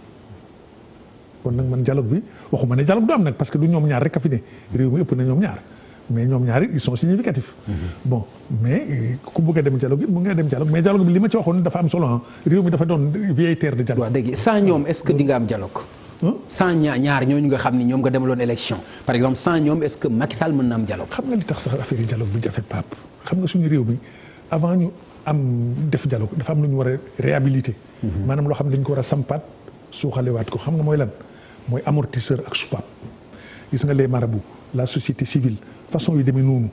kon nag man dialogue bi waxuma ne dialogue du am nag parce que du ñoom ñaar rek a fi ne réew mi ëpp na ñoom ñaar mais ñoom ñaar ils sont significatifs. bon mais ku bëgg a dem dialogue it mu ngi dem dialogue mais dialogue bi li ma ci waxoon dafa am solo ah réew mi dafa doon vieille terre de dialogue. waaw dégg sans ñoom est-ce que di nga am dialogue. sans ñaar ñooñu nga xam ni ñoom nga demaloon élection par exemple sans ñoom est-ce que Macky Sall mën na am dialogue. xam nga li tax sax affaire yi dialogue bi jafe Pape xam nga suñu réew mi avant ñu am def dialogue dafa am lu ñu war a réhabiliter. maanaam loo xam ne dañu ko war a sampaat suuxalewaat ko xam nga mooy lan mooy amortisseur ak soupape. gis nga les marabouts la société civile façon yu demee noonu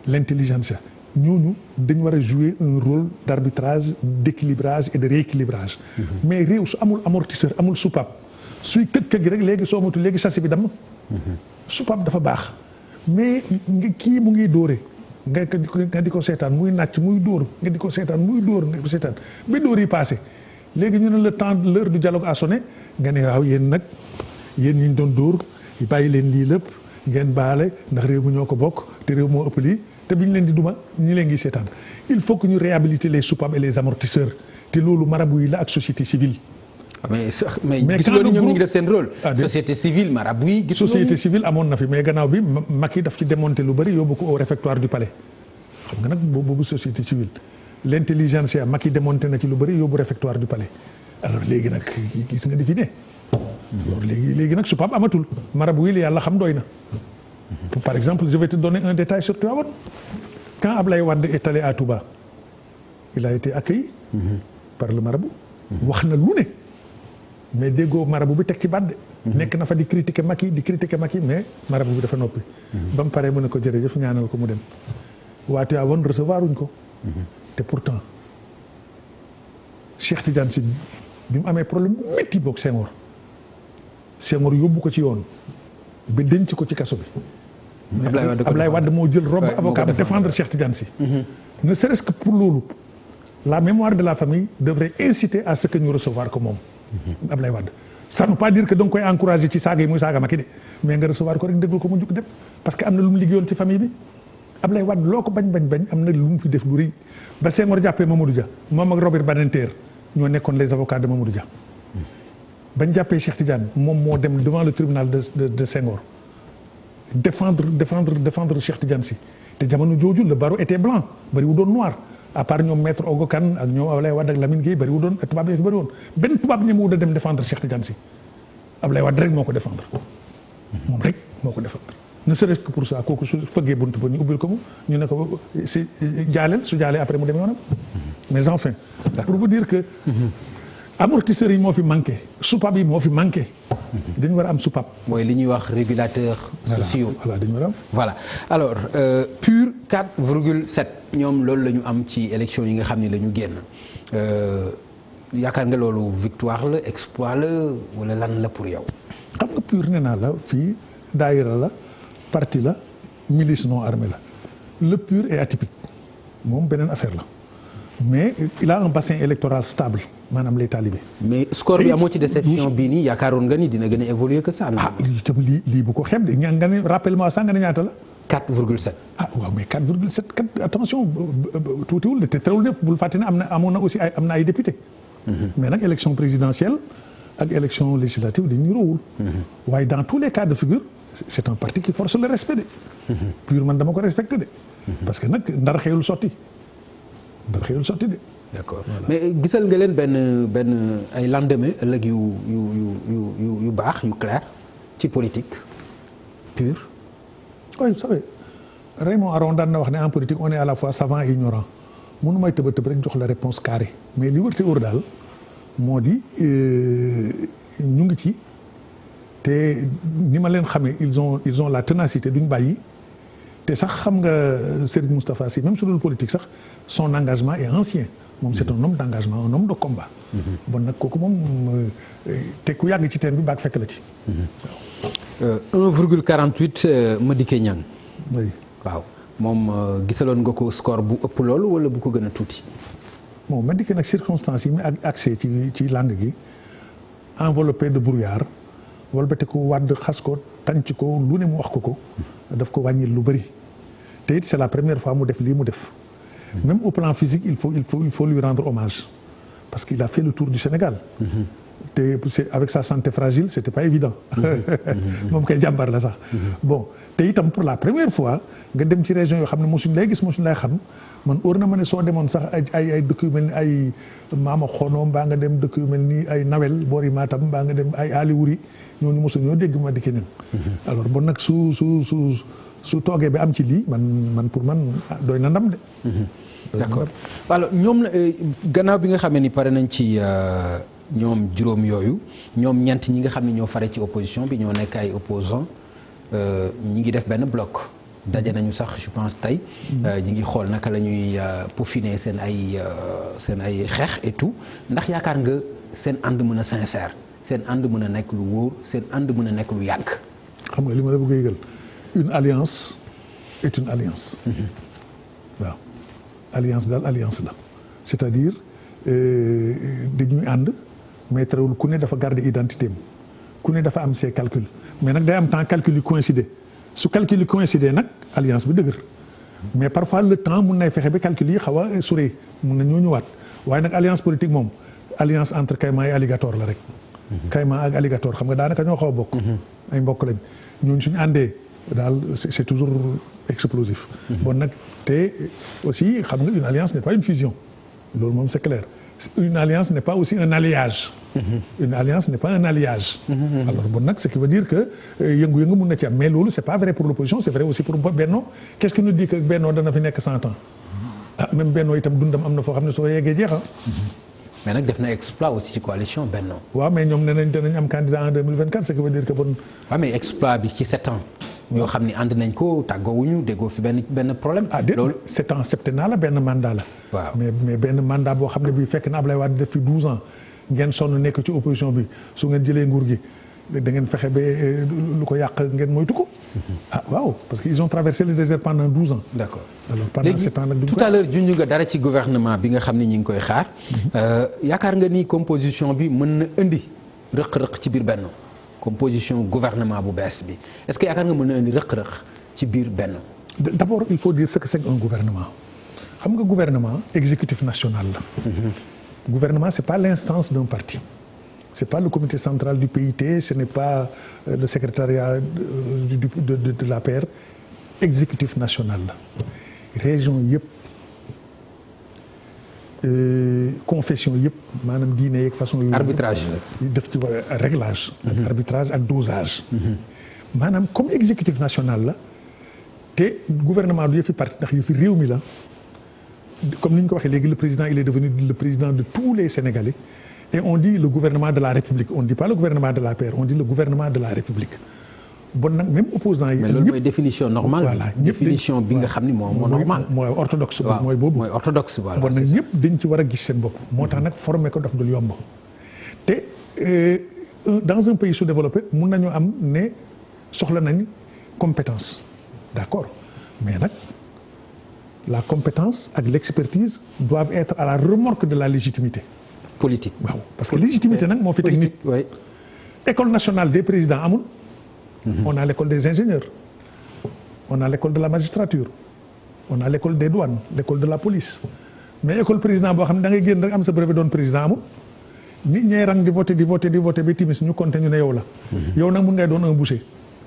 l'intelligentsia ñooñu dañu war a jouer un rôle d'arbitrage d'équilibrage et de rééquilibrage. mais réew su amul amortisseur amul soupape suy këj gi rek léegi soo motu léegi châssis bi damm. soupape dafa baax mais kii mu ngi dóore. nga di ko seetaan muy nàcc muy dóor nga di ko seetaan muy dóor nga di ko seetaan ba dóor yi passé léegi ñu ne le temps l'heure du dialogue a sonné nga ne waaw yéen nag yéen ñi ñu doon dóor bàyyi leen lii lépp ngeen baale ndax réew mi ñoo ko bokk te réew moo ëpp lii te bi ñu leen di duma ñi leen ngi seetaan il faut que ñu réhabiliter les soupapes et les amortisseurs te loolu marabout yi la ak société civile. mais gisuloo ni ñoom ñu ngi def seen rôle. société civile marabout yi société civile amoon na fi mais gannaaw bi Macky daf ci démonter lu bari yóbbu ko au réfectoire du palais xam nga nag boobu société civile l'intelligentsia Macky démonter na ci lu bari yóbbu réfectoire du palais alors léegi nag gis nga di fi ne. alors léegi nag soupape amatul marabout yi la yàlla xam doy na. par exemple je vais te donner un détail sur Tivaouane quand Ablaye Wade est allé à Touba il a été accueilli par le marabout wax na lu ne. mais déggoo marabout bi teg ci baat de. nekk na fa di critiquer Macky mais marabout bi dafa noppi. ba mu paree mu ne ko jërëjëf ñaanal ko mu dem. waa Tivaouane recevoir wuñ ko. te pourtant Cheikh Tidiane Sy bi mu amee problème métti boog Senghor yóbbu ko ci yoon ba denc ko ci kaso bi. Ablaye Wade moo jël robe avocat bi défendre Cheikh Tidiane Sy. ne serait-ce que pour loolu la mémoire de la famille devrait inciter à ce que ñu recevoir ko moom. Ablaye Wade ça ne veut pas dire que da nga koy encourager ci saaga yi muy saaga Macky de mais nga recevoir ko rek déglu ko mu jug dem parce que am na lu mu liggéeyoon ci famille bi Ablaye Wade loo ko bañ am na lu mu fi def lu rëy ba Senghor jàppee Mamadou Dia moom ak Robert Badinter ñoo nekkoon les avocats de Mamadou Dia bañ jàppee Cheikh Tidiane moom moo dem devant le tribunal de Senghor défendre Cheikh Tidiane Sy te jamono jooju le barreau était blanc bari wu doon noir à part ñoom maître Ogo Kane ak ñoom Ablaye Wade ak Lamine Gueye bari wu doon tubaab yi fi bari woon benn tubaab ñemewul a dem défendre Cheikh Tidiane Sy Ablaye Wade rek moo ko défendre moom rek moo ko défendre ne serait-ce que pour ça kooku su fëggee bunt ba ñu ubbil ko mu ñu ne ko si jaaleel su jaalee après mu dem yoonam mais enfin pour vous dire que amortisseurs yi moo fi manqué soupape yi moo fi manqué dañu war a am soupape mooy li ñuy wax régulateurs sociaux voilà dañu war a am voilà alors PUR 4,7 ñoom loolu la ñu am ci élection yi nga xam ne la ñu génn yaakaar nga loolu victoire la exploit la wala lan la pour yow. xam nga PUR nee naa la fii daayira la parti la milice non armée la le PUR est atypique moom beneen affaire la mais il a un bassin électoral stable maanaam les talibés. mais score bi amoo ci déception bii nii yaakaaroon nga ni dina gën a évoluer que ça. itam lii bu ko xeeb de nga ne rappelle-moi sax nga ne ñaata la. 4,7. waaw mais 4,7 attention tuutiwul de te terewul def bul fàtte ne amoon na aussi am na ay député. mais nag élection présidentielle ak élection législative dañuy roowul. waaye dans tous les cas de figure c'est un parti qui force le respect de. pur man dama ko respecté de. parce que nag ndar xëyul sotti de. d'accord mais gisal nga leen benn ay lendemain ëllëg yu baax yu clair ci politique pure. oui vous savez Raymond Aron daan na wax ne en politique on est à la fois savant et ignorant mënu may tëb rek jox la réponse carrée mais li wërte wër daal moo di ñu ngi ci te ni ma leen xamee ils ont la ténacité duñ bàyyi te sax xam nga Serigne Moustapha Sy même sur le politique sax son engagement est ancien moom c'est un homme d'engagement un homme de combat. bon nag kooku moom te ku yàgg ci teen bi baag fekk la ci. 1,48 Madické Niang. oui waaw moom gisaloon nga ko score bu ëpp loolu wala bu ko gën a tuuti. bon Madické nag circonstances yi mu accès ci langue gi enveloppé de brouillard walbate ko wàdd xas ko tànc ko lu ne mu wax ko daf ko wàññil lu bëri te it c'est la première fois mu def lii mu def. même au plan physique il faut lui rendre hommage parce qu'il a fait le tour du Sénégal. te avec sa santé fragile c'était pas évident. moom kay jàmbar la sax. bon te itam pour la première fois nga dem ci région yoo xam ne mosuñ lay gis mosuñ lay xam man óor na ma ne soo demoon sax ay dëkk yu mel ni ay Maama Xono mbaa nga dem dëkk yu mel ni ay Nawel boori Matam mbaa nga dem ay Aliwuri ñooñu mosu ñoo dégg Madické Niang. alors bon nag su toogee ba am ci lii man pour man doy na ndam de. d'accord alors ñoom gannaaw bi nga xamee ni pare nañ ci ñoom juróom yooyu ñoom ñeent ñi nga xam ne ñoo fare ci opposition bi ñoo nekk ay opposants ñi ngi def benn bloc daje nañu sax je pense tey ñi ngi xool naka la ñuy peaufiner seen ay xeex et tout ndax yaakaar nga seen ànd mën a sincère seen ànd mën a nekk lu wóor seen ànd mën a nekk lu yàgg. xam nga li ma la bëgg a yëgal une alliance est une alliance. waaw alliance daal alliance la c'est-à-dire dañuy ànd mais terewul ku ne dafa garder identité am ku ne dafa am ses calculs mais nag day am temps calcul yi coïncider su calcul yi coïncider nag alliance bi dëgër mais parfois le temps mun nay fexe ba calcul yi xaw a sore mun na ñoo ñëwaat waaye nag alliance politique moom alliance entre Caïman et Alligator la rek. Caïman ak Alligator xam nga daanaka ñoo xaw a bokk. ay mbokk lañ ñooñu suñu àndee. daal c'est toujours explosif. bon nag te aussi xam nga une alliance n'est pas une fusion loolu moom c'est clair une alliance n'est pas aussi un alliage. une alliance n'est pas un alliage. alors bon nag ce qui veut dire que yëngu-yëngu mun na ci am mais loolu c'est pas vrai pour l'opposition c'est vrai aussi pour Benno qu'est-ce qui nous dit que Benno dana fi nekk 100 ans même Benno itam dundam am na foo xam ne soo yeggee jeexa mais nag def na exploit aussi ci coalition Benno. waaw mais ñoom nee nañ danañ am candidat en 2024 ce qui veut dire que bon. waaw mais exploit bi ci 7 ans. yoo xam ni ànd nañ ko tàggoowuñu déggoo fi benn problème. loolu 7 ans septennat la benn mandat la. waaw mais benn mandat boo xam ne bii fekk na Ablaye Wade def fi 12 ans ngeen sonn nekk ci opposition bi su ngeen jëlee nguur gi da ngeen fexe ba lu ko yàq ngeen moytu ko. waaw parce que ils ont traversé le désert pendant 12 ans. d'accord alors pendant 7 ans nag. tout à l'heure junj nga dara ci gouvernement bi nga xam ne ñi ngi koy xaar. yaakaar nga ni composition bi mën na indi rëq-rëq ci biir Benno. composition gouvernement bu bees bi est-ce que yaakaar nga mën na indi rëq-rëq ci biir Benno. d'abord il faut dire ce que c'est un gouvernement xam nga gouvernement exécutif national la. gouvernement c'est pas l'instance d'un parti c'est pas le comité central du PIT ce n'est pas le secrétariat de l'APR exécutif national la région yëpp confession yëpp maanaam diine yeeg façon yooyu. arbitrage la. def ci réglage. ak arbitrage ak dosage. maanaam comme exécutif national la te gouvernement du yëfi parti ndax yëfi réew mi la comme ni ñu ko waxee léegi le président il est devenu le président de tous les Sénégalais et on dit le gouvernement de la République on ne dit pas le gouvernement de l'APR on dit le gouvernement de la République. bon nag même opposants yi. mais loolu mooy définition normale. voilà définition bi nga xam ni moo normal. mooy orthodoxe. mooy boobu mooy orthodoxe voilà. bon nag ñëpp dañ ci war a gis seen bopp. moo tax nag former ko daf dul yomb. te dans un pays sous-développé mun nañu am ne soxla nañ compétence d'accord mais nag la compétence ak l'expertise doivent être à la remorque de la légitimité. politique. waaw parce que légitimité nag moo fi teg nit. oui. école nationale des présidents amul. On a l'école des ingénieurs. On a l'école de la magistrature. On a l'école des douanes l'école de la police. mais école président boo xam ne da ngay génn rek am sa brevet doon président amul. nit ñay rang di voter ba timis ñu compter ñu ne yow la. yow nag mun ngay doon un boucher.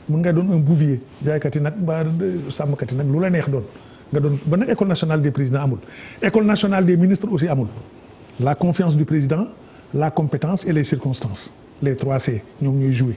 mun ngay doon un bouvier jaaykat yi nag ba sàmmkat yi nag lu la neex doon. nga doon ba nag école nationale des présidents amul. école nationale des ministres aussi amul. la confiance du président la compétence et les circonstances les 3C ñoom ñuy jouer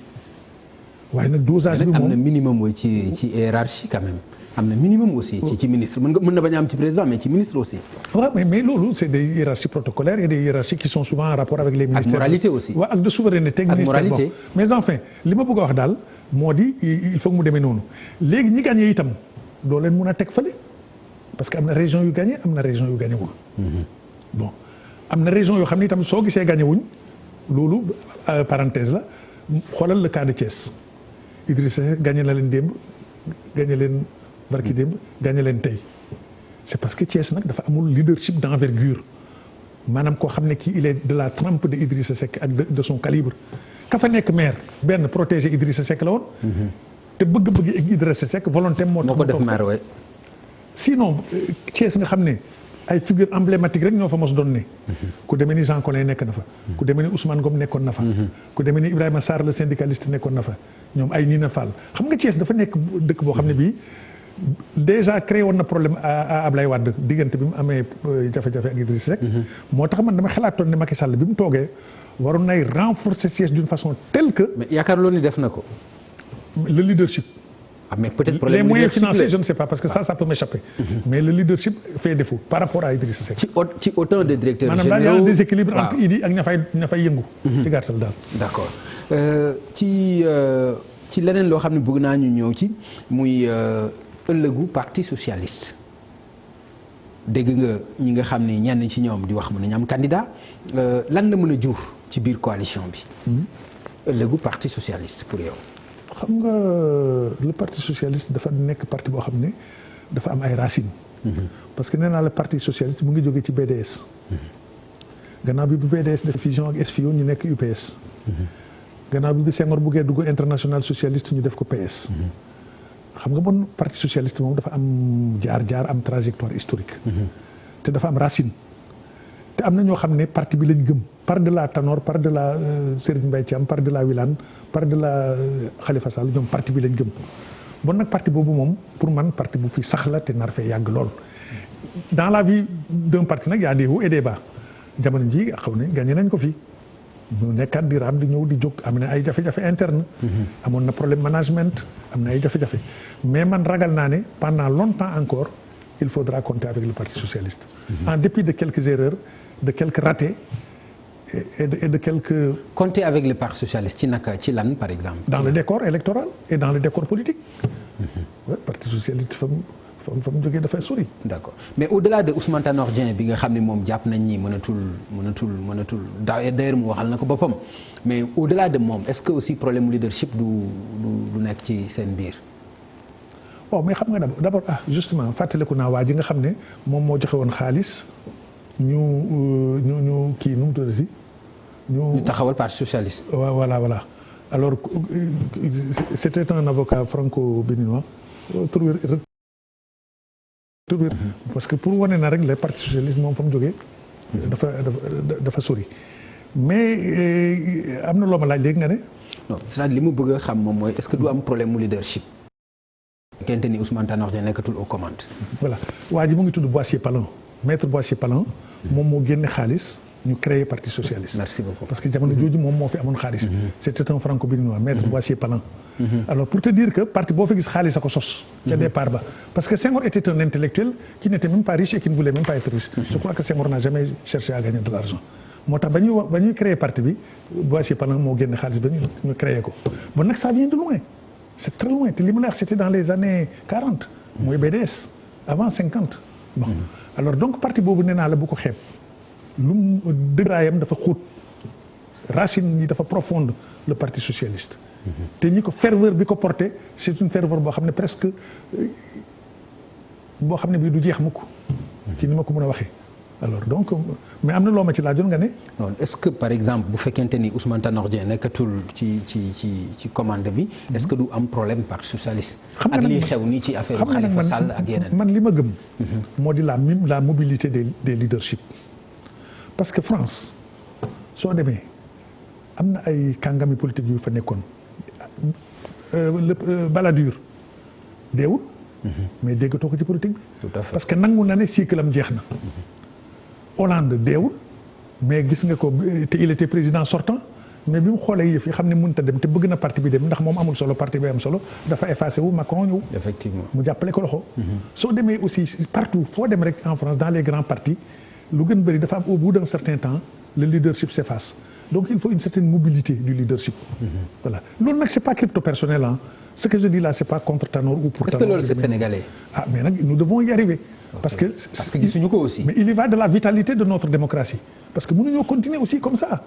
waaye nag dosage bi moom am na minimum mooy ci hiérarchie quand même am na minimum aussi. ci ministre mën na bañ a am ci président mais ci ministre aussi. waaw mais loolu c'est des hiérarchies protocolaires et des hiérarchies qui sont souvent en rapport avec les ministères. ak moralité aussi. waaw ak de souveraineté ak ministère bon mais enfin li ma bëgg a wax daal moo di il faut que mu demee noonu léegi ñi gagné itam doo leen mun a teg fële parce que am na région yu gagné am na région yu gagné wul. bon am na région yoo xam ne itam soo gisee gagné wuñ loolu parenthèse la xoolal le cas de Thiès Idrissa Seck gagné na leen démb gagné leen barki démb gagné leen tey c'est parce que Thiès nag dafa amul leadership d'envergure maanaam koo xam ne kii il est de la trempe de Idrissa Seck ak de son calibre ka fa nekk maire benn protéger Idrissa Seck la woon. te bëgg-bëgg ak Idrissa Seck volonté moo tax ko def maire waay. sinon Thiès nga xam ne ay figure emblématique rek ñoo fa mos doon ne. ku demee ni Jean Collin nekk na fa. ku demee ni Ousmane Ngom nekkoon na fa. ku demee ni Ibrahima Sarr le syndicaliste nekkoon na fa ñoom ay Nina Fall xam nga Thiès dafa nekk dëkk boo xam ne bii déjà créé woon na problème à Ablaye Wade diggante bi mu amee jafe-jafe ak Idrissa Seck. moo tax man dama xalaatoon ne Macky Sall bi mu toogee waroon nay renforcer Thiès d'une façon telle que. mais yaakaar loolu ni def na ko. le leadership. ah mais peut-être les moyens financiers je ne sais pas parce que ça peut m'échapper. mais le leadership fait défaut par rapport à Idrissa Seck. ci autant de directeurs généraux maanaam daal y a un déséquilibre entre Idi ak ña fay yëngu. ci gàttal daal. d'accord ci leneen loo xam ne bëgg naa ñu ñëw ci muy ëllëgu parti socialiste. dégg nga ñi nga xam ne ñenn ci ñoom di wax mën nañu am candidat lan la mën a jur ci biir coalition bi. ëllëgu parti socialiste pour yow. xam nga le parti socialiste dafa nekk parti boo xam ne dafa am ay racines. parce que nee naa la parti socialiste mu ngi jógee ci BDS. gannaaw bi bu BDS def fusion ak SFIO ñu nekk UPS. gannaaw bi Senghor buggee dugg international socialiste ñu def ko PS. xam nga bon parti socialiste moom dafa am jaar-jaar am trajectoire historique. te dafa am racine. te am na ñoo xam ne parti bi lañ gëm par de la Tanor par de la Serigne Mbaye Thiam par de la Wilane par de la Khalifa Sall ñoom parti bi lañ gëm bon nag parti boobu moom pour man parti bu fi sax la te nar fee yàgg lool. dans la vie d'un parti nag y a des hauts et des bas jamono ji xaw nañ gagné nañ ko fi ñu nekkaat di raam di ñëw di jóg am na ay jafe-jafe interne. amoon na problème management am na ay jafe-jafe mais man ragal naa ne pendant longtemps encore il faudra compter avec le parti socialiste. en dépit de quelques erreurs de quelques ratés et de quelques. compter avec le parti socialiste ci naka ci lan par exemple. dans le décor électoral et dans le décor politique. oui parti socialiste fa mu jógee dafay sori. d'accord mais au-delà de Ousmane Tanor Dieng bi nga xam ne moom jàpp nañ ni mënatul d'ailleurs mu waxal na ko boppam mais au-delà de moom est-ce que aussi problème leadership du nekk ci seen biir. waaw mais xam nga d'abord justement fàttaliku naa waa ji nga xam ne moom moo joxe woon xaalis ñu kii nu mu tuddati ñu taxawal parti socialiste. waaw voilà alors c'était un avocat franco-béninois parce que pour wane na rek le parti socialiste moom fa mu jógee. dafa sori mais am na loo ma laaj léegi nga ne. non c'est-à-dire li mu bëgg a xam moom mooy est-ce que du am problème mu leadership. kente ni Ousmane Tanor Dieng nekkatul aux commandes. voilà waa ji mu ngi tudd Boissier Palan maître Boissier Palan moom moo génne xaalis ñu créer parti socialiste. merci beaucoup parce que jamono jooju moom moo fi amoon xaalis. c'était un franco-béninois maître Boissier Palan. alors pour te dire que parti boo fa gis xaalis a ko sos. ca départ ba parce que Senghor était un intellectuel qui n'était même pas riche et qui ne voulait même pas être riche. je crois que Senghor n'a jamais cherché à gagner de l'argent. moo tax ba ñuy créer parti bi Boissier Palan moo génne xaalis ba ñu créer ko bon nag ça vient de loin. c'est très loin te li mu la wax c'était dans les années 40. mooy BDS avant 50. bon alors donc parti boobu nee naa la bu ko xeeb lu mu dëgëraayam dafa xóot racine yi dafa profonde le parti socialiste. te ñi ko ferveur bi ko porté c'est une ferveur boo xam ne presque boo xam ne bii du jeex mukk ci ni ma ko mën a waxee alors donc mais am na loo ma ci laajoon nga ne. non est-ce que par exemple bu fekkente ni Ousmane Tanor Dieng nekkatul ci commande bi. est-ce que du am problème parti socialiste. ak liy xew nii ci affaire Khalifa Sall ak yeneen. man li ma gëm. moo di la mobilité des leaderships. parce que France soo demee am na ay kàngami politique yu fa nekkoon Balladur deewul. mais déggatoo ko ci politique bi. tout à fait parce que nangu na ne cycle am jeex na. Hollande deewul mais gis nga ko te il était président sortant mais bi mu xoolee yëf yi xam ne mënut a dem te bëgg na parti bi dem ndax moom amul solo parti bi am solo dafa effacé wu Macron ñëw. effectivement mu jàppale ko loxo. soo demee aussi partout foo dem rek en France dans les grands partis lu gën bëri dafa am au bout d'un certain temps le leadership s'efface donc il faut une certaine mobilité du leadership. Voilà loolu nag c'est pas crypto personnel hein. Ce que je dis là c'est pas contre Tanor ou pour Tanor. Est-ce que loolu c'est sénégalais. ah mais nag nous devons y arriver. parce que gisuñu ko aussi. mais il y va de la vitalité de notre démocratie parce que mënuñoo continuer aussi comme ça.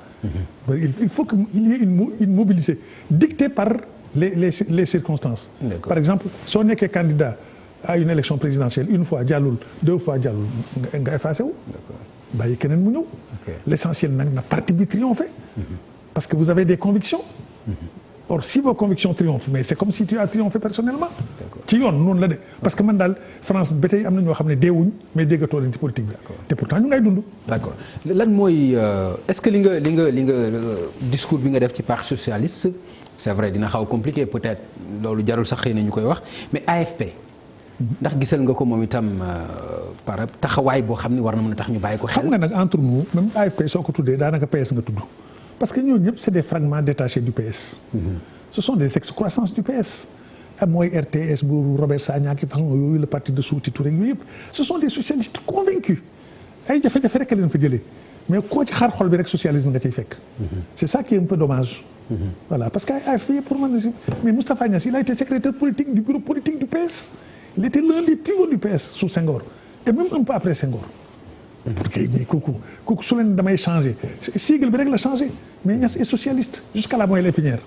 Il faut qu'il y ait une mobilité dictée par les circonstances. Par exemple soo nekkee candidat à une élection présidentielle une fois jàllul deux fois jàllul nga effacé wu. bàyyi keneen mu ñëw. L'essentiel nag na parti bi triompher. parce que vous avez des convictions. Or si vos convictions triomphent mais c'est comme si tu as triomphé personnellement. ci yoon noonu la de parce que man daal France ba tey am na ñoo xam ne deewuñ mais déggatoo leen ci politique bi. te pourtant ñu ngay dund. d'accord lan mooy est-ce que li nga discours bi nga def ci parti socialiste c'est vrai dina xaw compliqué peut-être loolu jarul sax xëy na ñu koy wax mais AFP. ndax gisal nga ko moom itam par taxawaay boo xam ne war na mën a tax ñu bàyyi ko xel. xam nga nag entre nous même AFP soo ko tuddee daanaka PS nga tudd. parce que ñooñu ñëpp c'est des fragments détachés du PS. Ce sont des excroissances du PS. mooy RTS bu Robert Sagna ki façon yooyu le parti de Souti Touré yooyu yëpp ce sont des socialistes convaincus ay jafe-jafe rek a leen fa jëlee mais koo ci xaar xol bi rek socialisme nga ciy fekk. C'est ça qui est un peu dommage. Voilà parce que AFP pour man mais Moustapha Niasse il a été secrétaire politique du bureau politique du PS. Il était l'un des pivots du PS sous Senghor et même un peu après Senghor. parce que kooku su leen damay changer sigle bi rek la changé mais Niasse est socialiste jusqu'à la moelle épinière.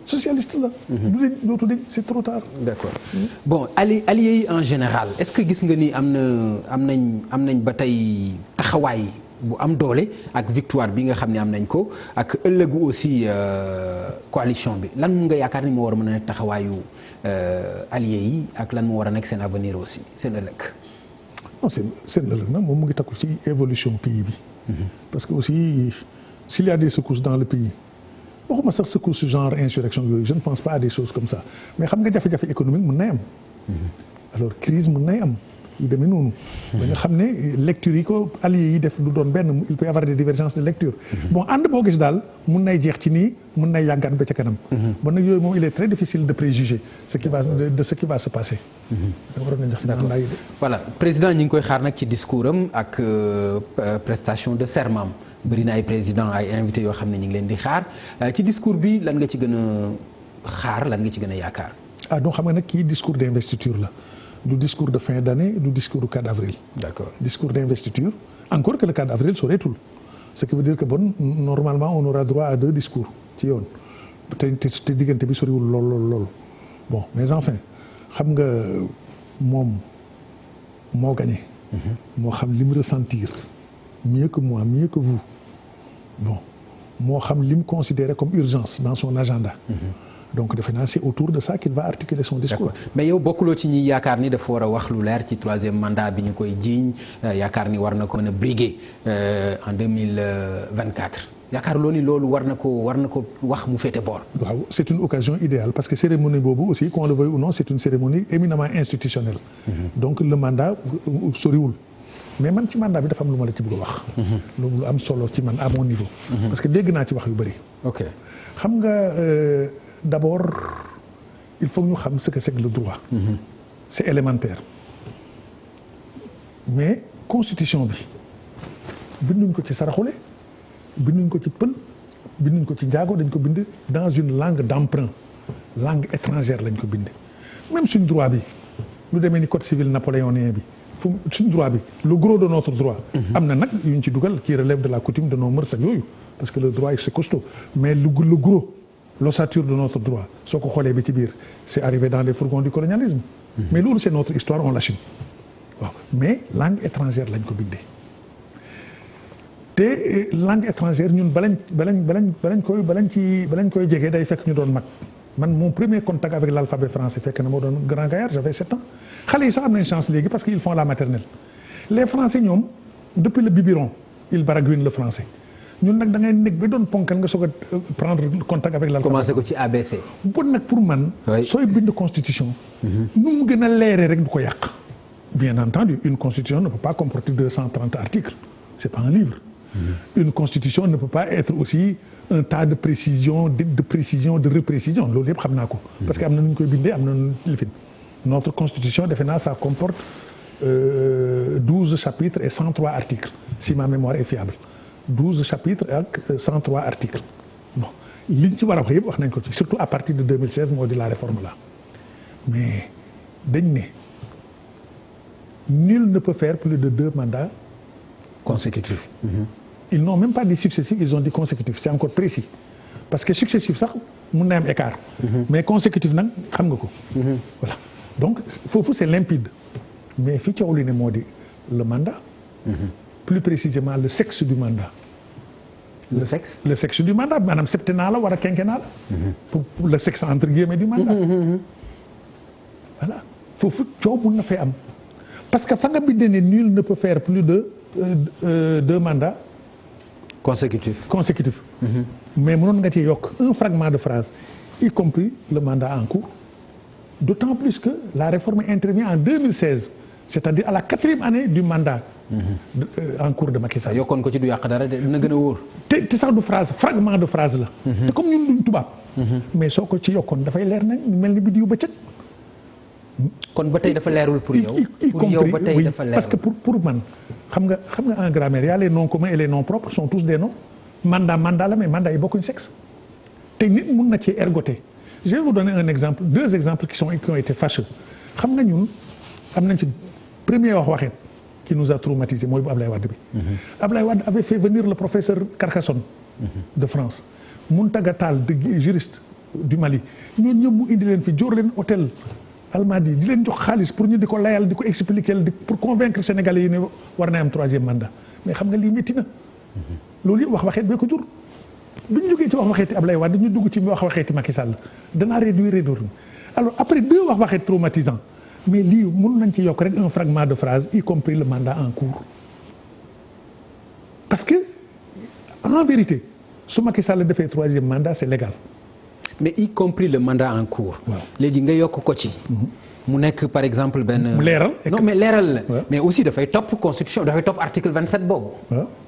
Socialiste la. du dañ dootu dañ c'est trop tard. D'accord bon alliés yi en général est-ce que gis nga ni am nañ ba tey taxawaay bu am doole ak victoire bi nga xam ne am nañ ko ak ëllëgu aussi coalition bi lan nga yaakaar ni moo war a mën a nekk taxawaayu alliés yi ak lan moo war a nekk seen avenir aussi seen ëllëg. non seen ëllëg nag moom mu ngi takku ci évolution pays bi. parce que aussi s'il y a des secousses dans le pays. waxuma sax secousse genre insurrection yooyu je ne pense pas à des choses comme ça mais xam nga jafe-jafe économique mën nay am. alors crise mën nay am yu demee noonu. ba nga xam ne lecture yi ko alliés yi def du doon benn il peut y avoir des divergences de lecture. bon ànd boo gis daal mën nay jeex ci nii mën nay yàggaat ba ca kanam. bon nag yooyu moom il est très difficile de préjuger ce qui va se passer. d'accord voilà président ñi ngi koy xaar nag ci discours am ak prestation de serment. bëri na ay président ay invité yoo xam ne ñu ngi leen di xaar ci discours bi lan nga ci gën a xaar lan nga ci gën a yaakaar. donc xam nga nag kii discours d'investiture la du discours de fin d'année du discours du 4 avril. D'accord. Discours d'investiture encore que le 4 avril soreetul ce qui veut dire que normalement on aura droit à 2 discours ci yoon te diggante bi soriwul lool bon mais enfin xam nga moom moo gagné. moo xam li mu ressentir mieux que moi mieux que vous. bon moo xam li mu considéré comme urgence dans son agenda. donc defe naa c'est autour de ça qu'il va articuler son discours. D'accord. Mais yow bokkuloo ci ñi yaakaar ni dafa war a wax lu leer ci 3e mandat bi ñu koy jiiñ yaakaar ni war na ko mën a briguer en 2024 yaakaar loo ni loolu war na ko wax mu féete boor. waaw c'est une occasion idéale parce que cérémonie boobu aussi qu'on le veuille ou non c'est une cérémonie éminemment institutionnelle. Donc le mandat soriwul. mais man ci mandat bi dafa am lu ma la ci bëgg a wax. lu am solo ci man à mon niveau. parce que dégg naa ci wax yu bari. ok xam nga d'abord il faut ñu xam ce que c'est que le droit. C'est élémentaire. mais constitution bi binduñ ko ci saraxule binduñ ko ci pël binduñ ko ci njaago dañ ko bind dans une langue d'emprunt langue étrangère lañ ko bind. même suñ droit bi lu demee ni code civil napoléonien bi. suñu droit bi le gros de notre droit. am na nag yu ñu ci dugal qui relève de la coutume de nos mœurs ak yooyu parce que le droit c'est costaud mais le gros l'ossature de notre droit soo ko xoolee ba ci biir c'est arrivé dans les fourgons du colonialisme. mais loolu c'est notre histoire on l'assume waaw mais langue étrangère lañ ko bindee te langue étrangère ñun balañ koy jege day fekk ñu doon mag man mon premier contact avec l'alphabet français fekk na moo doon grand gaillard j'avais 7 ans xale yi sax am nañ chance léegi parce que ils font la maternelle les français ñoom depuis le biberon ils baragouinent le français ñun nag da ngay nekk ba doon ponkal nga soog a prendre contact avec l'alphabet. commencé ko ci ABC. bon nag pour man. sooy bind constitution. nu mu gën a leeree rek du ko yàq. bien entendu une constitution ne peut pas comporter 230 articles c'est pas un livre. Une constitution ne peut pas être aussi un tas de précision de reprécision loolu yëpp xam naa ko. parce que am na nu ñu koy bindee am na nu lifin notre constitution defe naa ça comporte 12 chapitres et 103 articles si ma mémoire est fiable 12 chapitres ak 103 articles bon liñ ci war a wax yëpp wax nañ ko ci surtout à partir de 2016 moo di la réforme là mais dañ ne nul ne peut faire plus de 2 mandats consécutifs. Ils n'ont même pas dit successif, ils ont dit consécutif. C'est encore précis. Parce que successif sax mun na am écart. Mais consécutif nag xam nga ko. Voilà donc foofu c'est limpide. Mais fi coow li ne moo di le mandat. Plus précisément le sexe du mandat. Le sexe. Le sexe du mandat maanaam septennat la wala quinquennat la. Pour le sexe entre guillemets du mandat. Voilà foofu coow mun na fee am. Parce que fa nga bindee ne nul ne peut faire plus de 2 mandats. Consécutif. Mais mënoon nga ci yokk un fragment de phrase y compris le mandat en cours d'autant plus que la réforme intervient en 2016 c'est-à-dire à la 4e année du mandat en cours de Macky Sall. yokkoon ko ci du yàq dara dina gën a wóor. te sax du phrase fragment de phrase la. te comme ñun duñ tubaab. mais soo ko ci yokkoon dafay leer nañ mel ni biddiw bëccëg. kon ba tey dafa leerul pour yow. pour yow ba tey dafa leerul parce que pour man xam nga en grammaire y a les noms communs et les noms propres sont tous des noms mandat la mais mandat yi bokkuñ sexe te nit mun na ci ergoter. Je vais vous donner un exemple 2 exemples qui ont été fâcheux xam nga ñun am nañ ci premier waxeet qui nous a traumatisé mooy bu Ablaye Wade bi. Ablaye Wade avait fait venir le professeur Carcassonne de France Mountaga Tall de juriste du Mali ñooñu ñëpp mu indi leen fi jóor leen hôtel Almadies di leen jox xaalis pour ñu di ko layal di ko expliquer pour convaincre Sénégalais yi ne war na am 3e mandat mais xam nga lii métti na loolu yëpp waxeet bee ko jur bi ñu jógee ci waxeeti Ablaye Wade ñu dugg ci waxeeti Macky Sall danaa réduire alors après 2 waxeet traumatisants mais lii mën nañ ci yokk rek un fragment de phrase y compris le mandat en cours parce que en vérité su Macky Sall defee 3e mandat c'est légal. mais y compris le mandat en cours. léegi nga yokk ko ci. mu nekk par exemple benn. leeral non mais leeral la. mais aussi dafay topp constitution dafay topp article 27 boobu.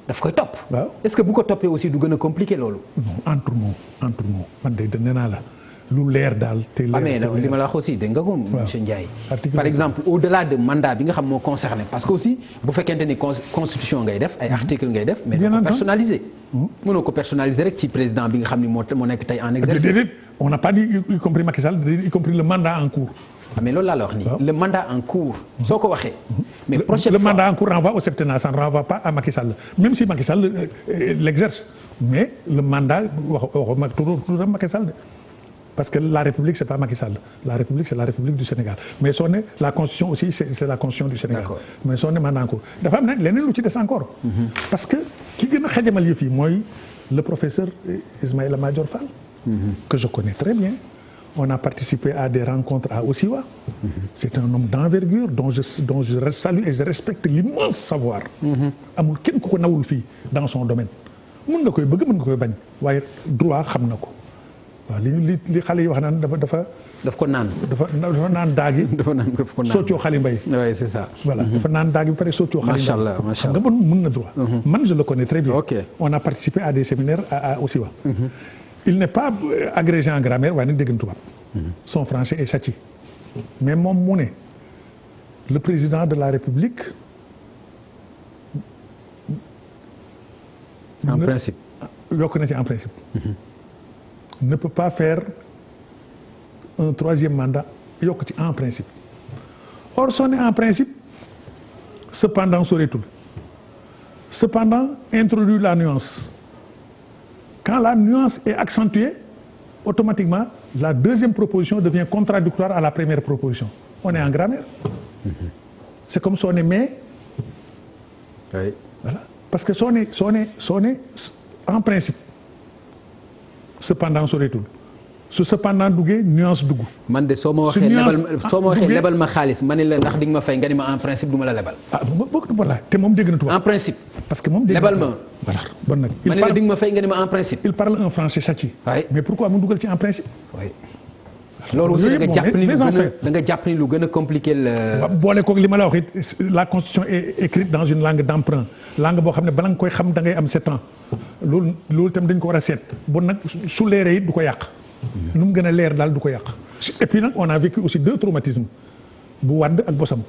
daf koy topp. est-ce que bu ko toppee aussi du gën a compliqué loolu. non entre mots man de nee naa la lu leer daal. te leer mais li ma la wax aussi dégg nga ko monsieur Ndiaye. par exemple au-delà de mandat bi nga xam moo concerné parce que aussi bu fekkente ni constitution ngay def ay article ngay def. mais dafa personnalisé. mënoo ko personnaliser rek ci président bi nga xam ni moo nekk tey en exercice. on n'a pas dit y compris Macky Sall y compris le mandat en cours. mais loolu laa la wax nii. le mandat en cours. soo ko waxee. mais prochaine le fois mandat en cours renvoie au septennat ça ne renvoie pas à Macky Sall même si Macky Sall l'exerce mais le mandat waxuma turam Macky Sall de parce que la République c'est pas Macky Sall la République c'est la République du Sénégal mais soo ne la Constitution aussi c'est la Constitution du Sénégal. D'accord. Mais soo ne mandat en cours dafa am nag leneen lu ci des encore. parce que ki gën a xajamal yëf yi mooy le professeur Ismaïla Madior Fall. que je connais très bien. On a participé à des rencontres à Osiwa. C'est un homme d'envergure dont je salue et je respecte l'immense savoir. amul kenn ku ko nawul fii dans son domaine. mën nga koy bëgg mën nga koy bañ waaye droit xam na ko waaw li xale yi wax naan daf ko naan. dafa naan daagi. dafa ko naan soccoo xali mbay. oui c'est ça. voilà dafa naan daagi ba pare soccoo xali mbay. macha allah macha allah xam nga mën na droit. man je le connais très bien. ok on a participé à des séminaires à Osiwa. Il n'est pas agrégé en grammaire waaye nag dégg na tubaab. Son français est châtié. mais moom mu ne le président de la République. en principe. yokk na ci en principe. ne peut pas faire un 3e mandat yokk ci en principe. or soo ne en principe cependant soreetul cependant introduit la nuance. Quand la nuance est accentuée, automatiquement, la 2e proposition devient contradictoire à la première proposition. On est en grammaire. C'est comme si on est mais. Oui. Voilà. parce que soo ne en principe cependant soreetul su cependant duggee nuance dugg. man de soo ma waxee lebal ma xaalis ma ne la ndax di nga ma fay nga ni ma en principe du ma la lebal. Voilà te moom dégg na tubaab. en principe. parce que moom dégg na lebal ma. voilà bon nag. ma ne la di nga ma fay nga ni ma en principe. il parle un français châtié. mais pourquoi mu dugal ci en principe. loolu aussi da nga jàpp ni lu gën a compliqué la. boole koog li ma la wax it la constitution est écrite dans une langue d'emprunt langue boo xam ne bala nga koy xam da ngay am 7 ans loolu itam dañ ko war a seet bon nag su leeree it du ko yàq. nu mu gën a leer daal du ko yàq. et puis nag on a vécu aussi 2 traumatismes bu Wade ak bosam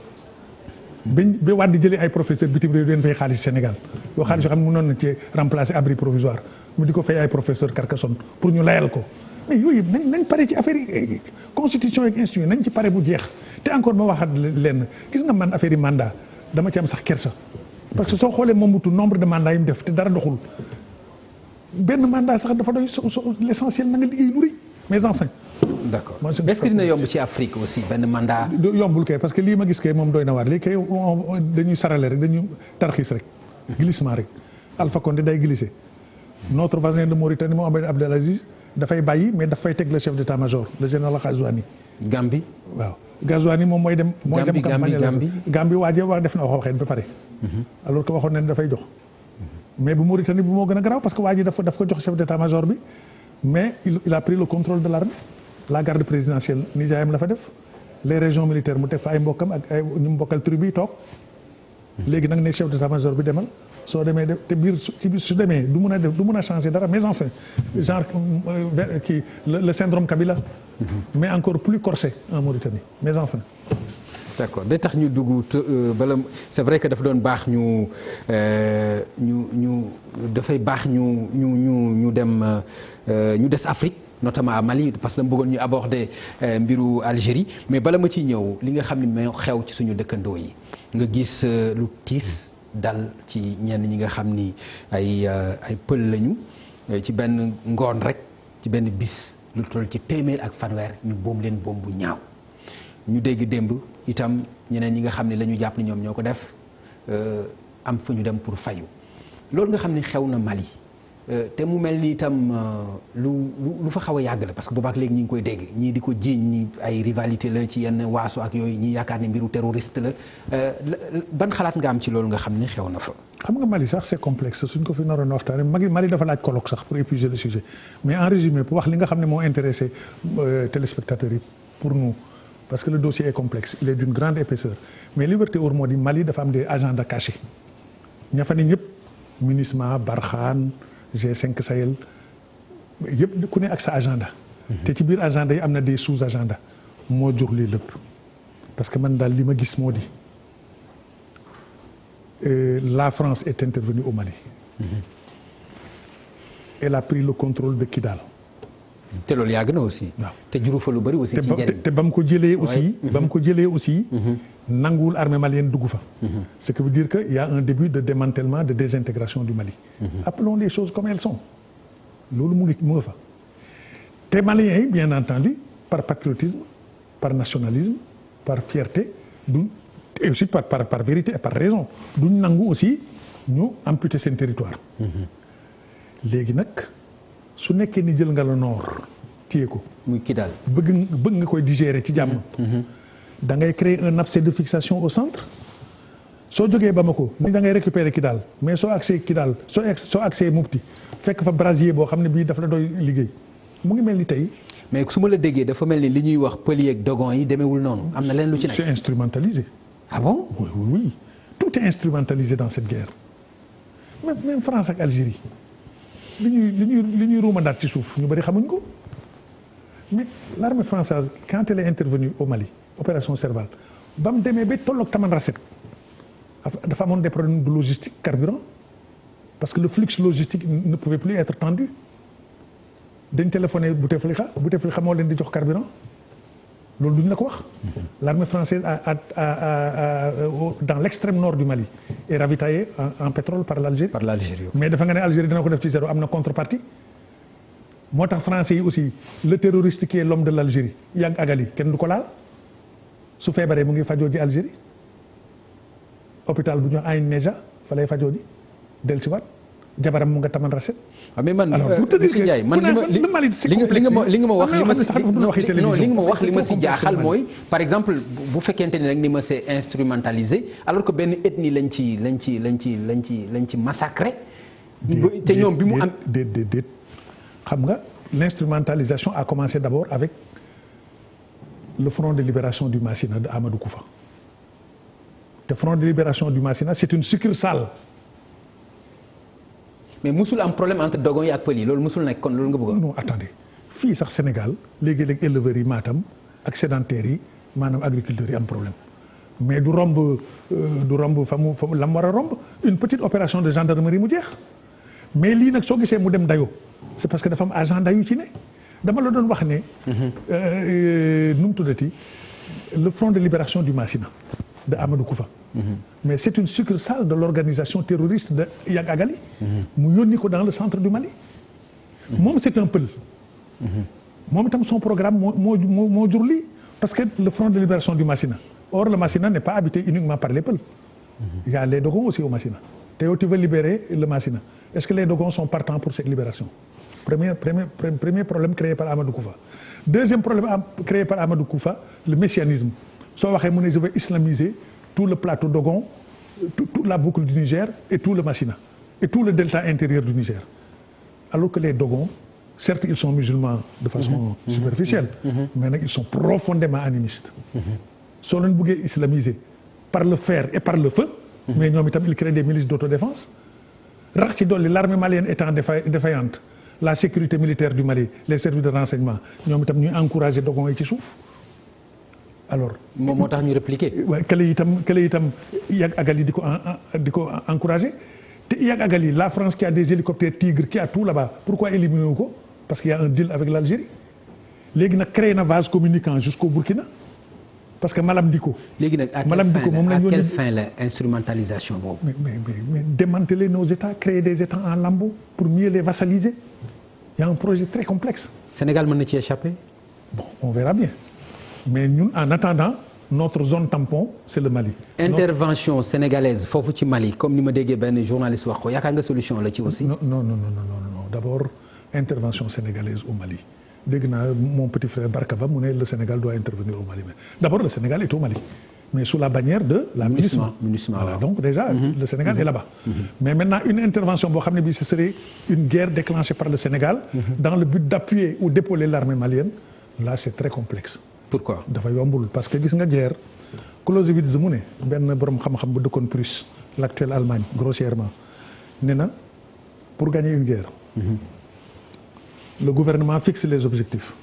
ba Wade jëlee ay professeurs bitim réew leen fay xaalis Sénégal yoo xaalis yoo xam ne mënoon na ci remplacer abri provisoire mu di ko fay ay professeurs Carcassonne pour ñu layal ko. mais yooyu nañ pare ci affaire yi constitution ak institution nañ ci pare bu jeex te encore ma waxaat lenn gis nga man affaire yi mandat dama ci am sax kersa parce que soo xoolee Mobutu nombre de mandats yi mu def te dara doxul benn mandat sax dafa doy l'essentiel na nga liggéey lu rëy mais enfin. d'accord est-ce que dina yomb ci Afrique aussi benn mandat. yombul kay parce que lii ma gis kay moom doy na waar lii kay dañuy sarale rek dañu tarxiis rek glissement rek Alpha Condé day glisser notre voisin de Mauritanie Mohamed Abdelaziz dafay bàyyi mais dafay teg le chef d'état-major le général Ghazouani. Gambie. waaw Ghazouani moom mooy dem. Gambie waajee wax def na waxee ba pare. alors que waxoon nañ dafay jox. mais bu Mauritanie bu moo gën a garaaw parce que waa ji daf ko jox chef d'état-major bi mais il a pris le contrôle de l'armée la garde présidentielle nijaayam la fa def les régions militaires mu teg fa ay mbokkam ak ay ñu mbokkal tribu yi toog. léegi nag ne chef d'état-major bi demal. soo demee def te biir su demee du mun a changer dara mais enfin genre kii le syndrome Kabila. mais encore plus corsé en Mauritanie mais enfin. d'accord day tax ñu dugg bala c'est vrai que dafa doon baax ñu dafay baax ñu dem ñu des Afrique notamment à Mali parce que dama bëggoon ñu aborder mbiru Algérie mais bala ma ciy ñëw li nga xam ne moo xew ci suñu dëkkandoo yi nga gis lu tiis. dal ci ñenn ñi nga xam ni ay pël lañu ci benn ngoon rek ci benn bis lu toll ci 100 ak fanweer ñu boom leen boom bu ñaaw ñu dégg démb itam ñeneen ñi nga xam ne la ñu jàpp ni ñoom ñoo ko def am fu ñu dem pour fayu loolu nga xam ni xew na Mali te mu mel ni itam lu fa xaw a yàgg la parce que boobaak léegi ñi ngi koy dégg ñii di ko jiiñ ñi ay rivalité la ci yenn waaso ak yooyu ñi yaakaar ni mbiru terroriste la ban xalaat nga am ci loolu nga xam ni xew na fa. xam nga Mali sax c'est complexe suñ ko fi naroon waxtaane Mali dafa laaj colloque sax pour épuiser le sujet mais en résumé pour wax li nga xam ne moo intéressé téléspectateurs yi pour nous parce que le dossier est complexe il est d'une grande épaisseur mais liberté or moo di Mali dafa am des agendas cachés ña fa ne ñëpp MINUSMA Barkhane G5 Sahel yëpp ku ne ak sa agenda. te ci biir agenda yi am na des sous-agenda moo jur lii lépp parce que man daal li ma gis moo di la France est intervenue au Mali. Elle a pris le contrôle de Kidal. te loolu yàgg na aussi. waaw te juru fa lu bari aussi. ci njëriñ te ba mu ko jëlee aussi. ba mu ko jëlee aussi. nanguwul armée malienne dugg fa. ce qui veut dire que y a un début de démantèlement de désintégration du Mali. appelons les choses comme elles sont. loolu mu ngi fa. te Maliens yi bien entendu par patriotisme par nationalisme par fierté et aussi par vérité et par raison duñ nangu aussi ñu amputer seen territoire. léegi nag su nekkee ni jël nga la nord téye ko. muy Kidal bëgg nga koy digérer ci jàmm. da ngay créer un abcès de fixation au centre. soo jógee Bamako ni da ngay récupérer Kidal mais soo accès Kidal soo accès Mopti fekk fa brasier boo xam ne bii dafa la doy liggéey mu ngi mel ni tey. mais su ma la déggee dafa mel ni li ñuy wax pël ak dogon yi demeewul noonu am na leen lu ci nekk. c'est instrumentalisé. ah bon. oui tout est instrumentalisé dans cette guerre même France ak Algérie li ñuy ruumandaat ci suuf ñu bari xamuñ ko mais l'armée française quand elle est intervenue au Mali opération Serval ba mu demee ba tolloog Tamanrasset dafa amoon des problèmes de logistique carburant parce que le flux logistique ne pouvait plus être tendu dañ téléphoné Bouteflika moo leen di jox carburant loolu duñ la ko wax. L'armée française dans l'extrême nord du Mali est ravitaillée en pétrole par l'Algérie. mais dafa nga ne Algérie dina ko def ci zéro am na contrepartie. moo tax français yi aussi le terroriste qui est l'homme de l'Algérie yàgg Agali kenn du ko laal su feebaree mu ngi fajoo ji Algérie hôpital bu ñu wax Aïn Neja fa lay fajoo ji dellusiwaat jabaram mu nga taman raset. mais man monsieur Ndiaye man li nga ma wax li ma si jaaxal mooy par exemple bu fekkente ni nag ni ma c'est instrumentalisé alors que benn ethnie lañ ci massacré. te ñoom bi mu am déet xam nga l'instrumentalisation a commencé d'abord avec le Front de libération du Massina de Amadou Koufa. te Front de libération du Massina c'est une succursale. mais musul am problème entre Dogon yi ak Pël yi loolu musul nekk kon loolu nga bëgg. non attendez fii sax Sénégal léegi-léegi éleveurs yi Matam ak sédentaires yi maanaam agriculteurs yi am problème mais du romb fa mu la mu war a romb une petite opération de gendarmerie mu jeex mais lii nag soo gisee mu dem dayo c'est parce que dafa am agent dayu ci ne dama la doon wax ne. nu mu tuddati le Front de libération du Massina de Amadou Koufa. mais c'est une succursale de l'organisation terroriste de Yag Agali. mu yónni ko dans le centre du Mali. moom c'est un Peul. moom itam son programme moo jur lii parce que le Front de libération du Massina or le Massina n'est pas habité uniquement par les Peuls. il y a les Dogons aussi au Massina. te yow tu veux libérer le Massina est-ce que les Dogons sont partants pour cette libération. premier problème créé par Amadou Koufa. deuxième problème créé par Amadou Koufa le messianisme soo waxee mu ne je vais islamiser tout le plateau Dogon toute la boucle du Niger et tout le Massina et tout le delta intérieur du Niger alors que les Dogons certes ils sont musulmans de façon superficielle mais nag ils sont profondément animistes soo leen bëggee islamiser par le fer et par le feu mais ñoom itam ils créent des milices d'autodéfense rax ci dolli l'armée malienne étant défaillante la sécurité militaire du Mali les services de renseignement ñoom itam ñuy encourager Dogon yi ci suuf alors moom moo tax ñu répliquer. waaw kële itam Yag Agali di ko encourager te Yag Agali la France qui a des hélicoptères Tigre qui a tout là-bas pourquoi éliminer wu ko parce qu'il y a un deal avec l'Algérie léegi nag créé na vase communicant jusqu'au Burkina parce que Malam Dicko. léegi nag à quelle fin la instrumentalisation boobu. mais démanteler nos États créer des États en lambeaux pour mieux les vassaliser il y a un projet très complexe. Sénégal mën na ci échapper. bon on verra bien. mais ñun en attendant notre zone tampon c'est le Mali. intervention sénégalaise foofu ci Mali comme ni ma déggee benn journaliste wax ko yaakaar nga solution la ci aussi. non d'abord intervention sénégalaise au Mali dégg naa mon petit frère Barkaba mu ne le Sénégal doit intervenir au Mali mais d'abord le Sénégal est au Mali mais sous la bannière de la MINUSMA. Voilà donc déjà le Sénégal est là-bas. mais maintenant une intervention boo xam ne bi ce serait une guerre déclenchée par le Sénégal. dans le but d'appuyer ou d'épauler l'armée malienne là c'est très complexe. pourquoi dafa yombul parce que gis nga guerre Clausewitz mu ne benn borom xam-xam bu dëkkoon Prusse l'actuelle Allemagne grossièrement ne na pour gagner une guerre le gouvernement fixe les objectifs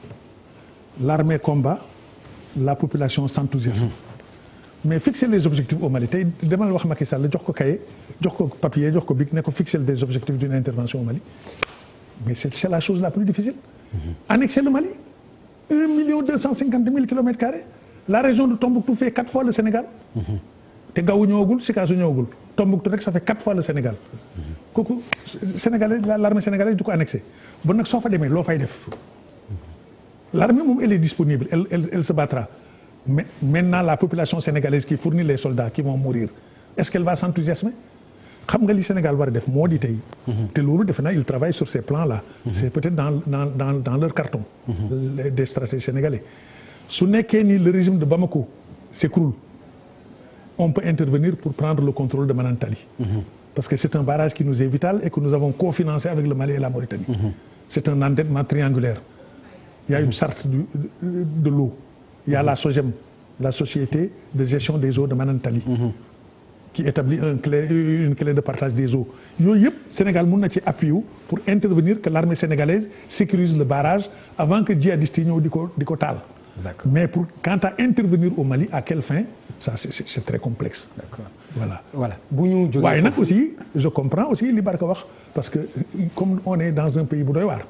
l'armée combat la population s'enthousiasme mais fixer les objectifs au Mali tey demal wax Macky Sall jox ko cahier jox ko papier jox ko bic ne ko fixer des objectifs d'une intervention au Mali mais c'est la chose la plus difficile annexer le Mali 1,250,000 km². La région de Tombouctou fait 4 fois le Sénégal. te Gao ñëwagul Sikasso ñëwagul Tombouctou rek ça fait 4 fois le Sénégal. kooku Sénégalais l'armée sénégalaise du ko annexé bon nag soo fa demee loo fay def. l'armée moom elle est disponible elle se battra mais maintenant la population sénégalaise qui fournit les soldats qui vont mourir est-ce qu'elle va s'enthousiasmer xam nga li Sénégal war a def moo di tey. te loolu defe naa ils travaillent sur ces plans-là. c'est peut-être dans leur carton. des stratégies sénégalais. su nekkee ni le régime de Bamako s'écroule on peut intervenir pour prendre le contrôle de Manantali. parce que c'est un barrage qui nous est vital et que nous avons cofinancé avec le Mali et la Mauritanie. c'est un endettement triangulaire. il y a une charte de l'eau. il y a la SOGEM, la société de gestion des eaux de Manantali. qui établit une clé de partage des eaux yooyu yëpp Sénégal mën na ci appuyer pour intervenir que l'armée sénégalaise sécurise le barrage avant que djihadistes yi ñëw di ko taal. mais pour quant à intervenir au Mali à quelle fin ça c'est très complexe. D'accord. voilà bu ñu jógee waaye nag aussi je comprends aussi li Barka wax parce que comme on est dans un pays bu doy waar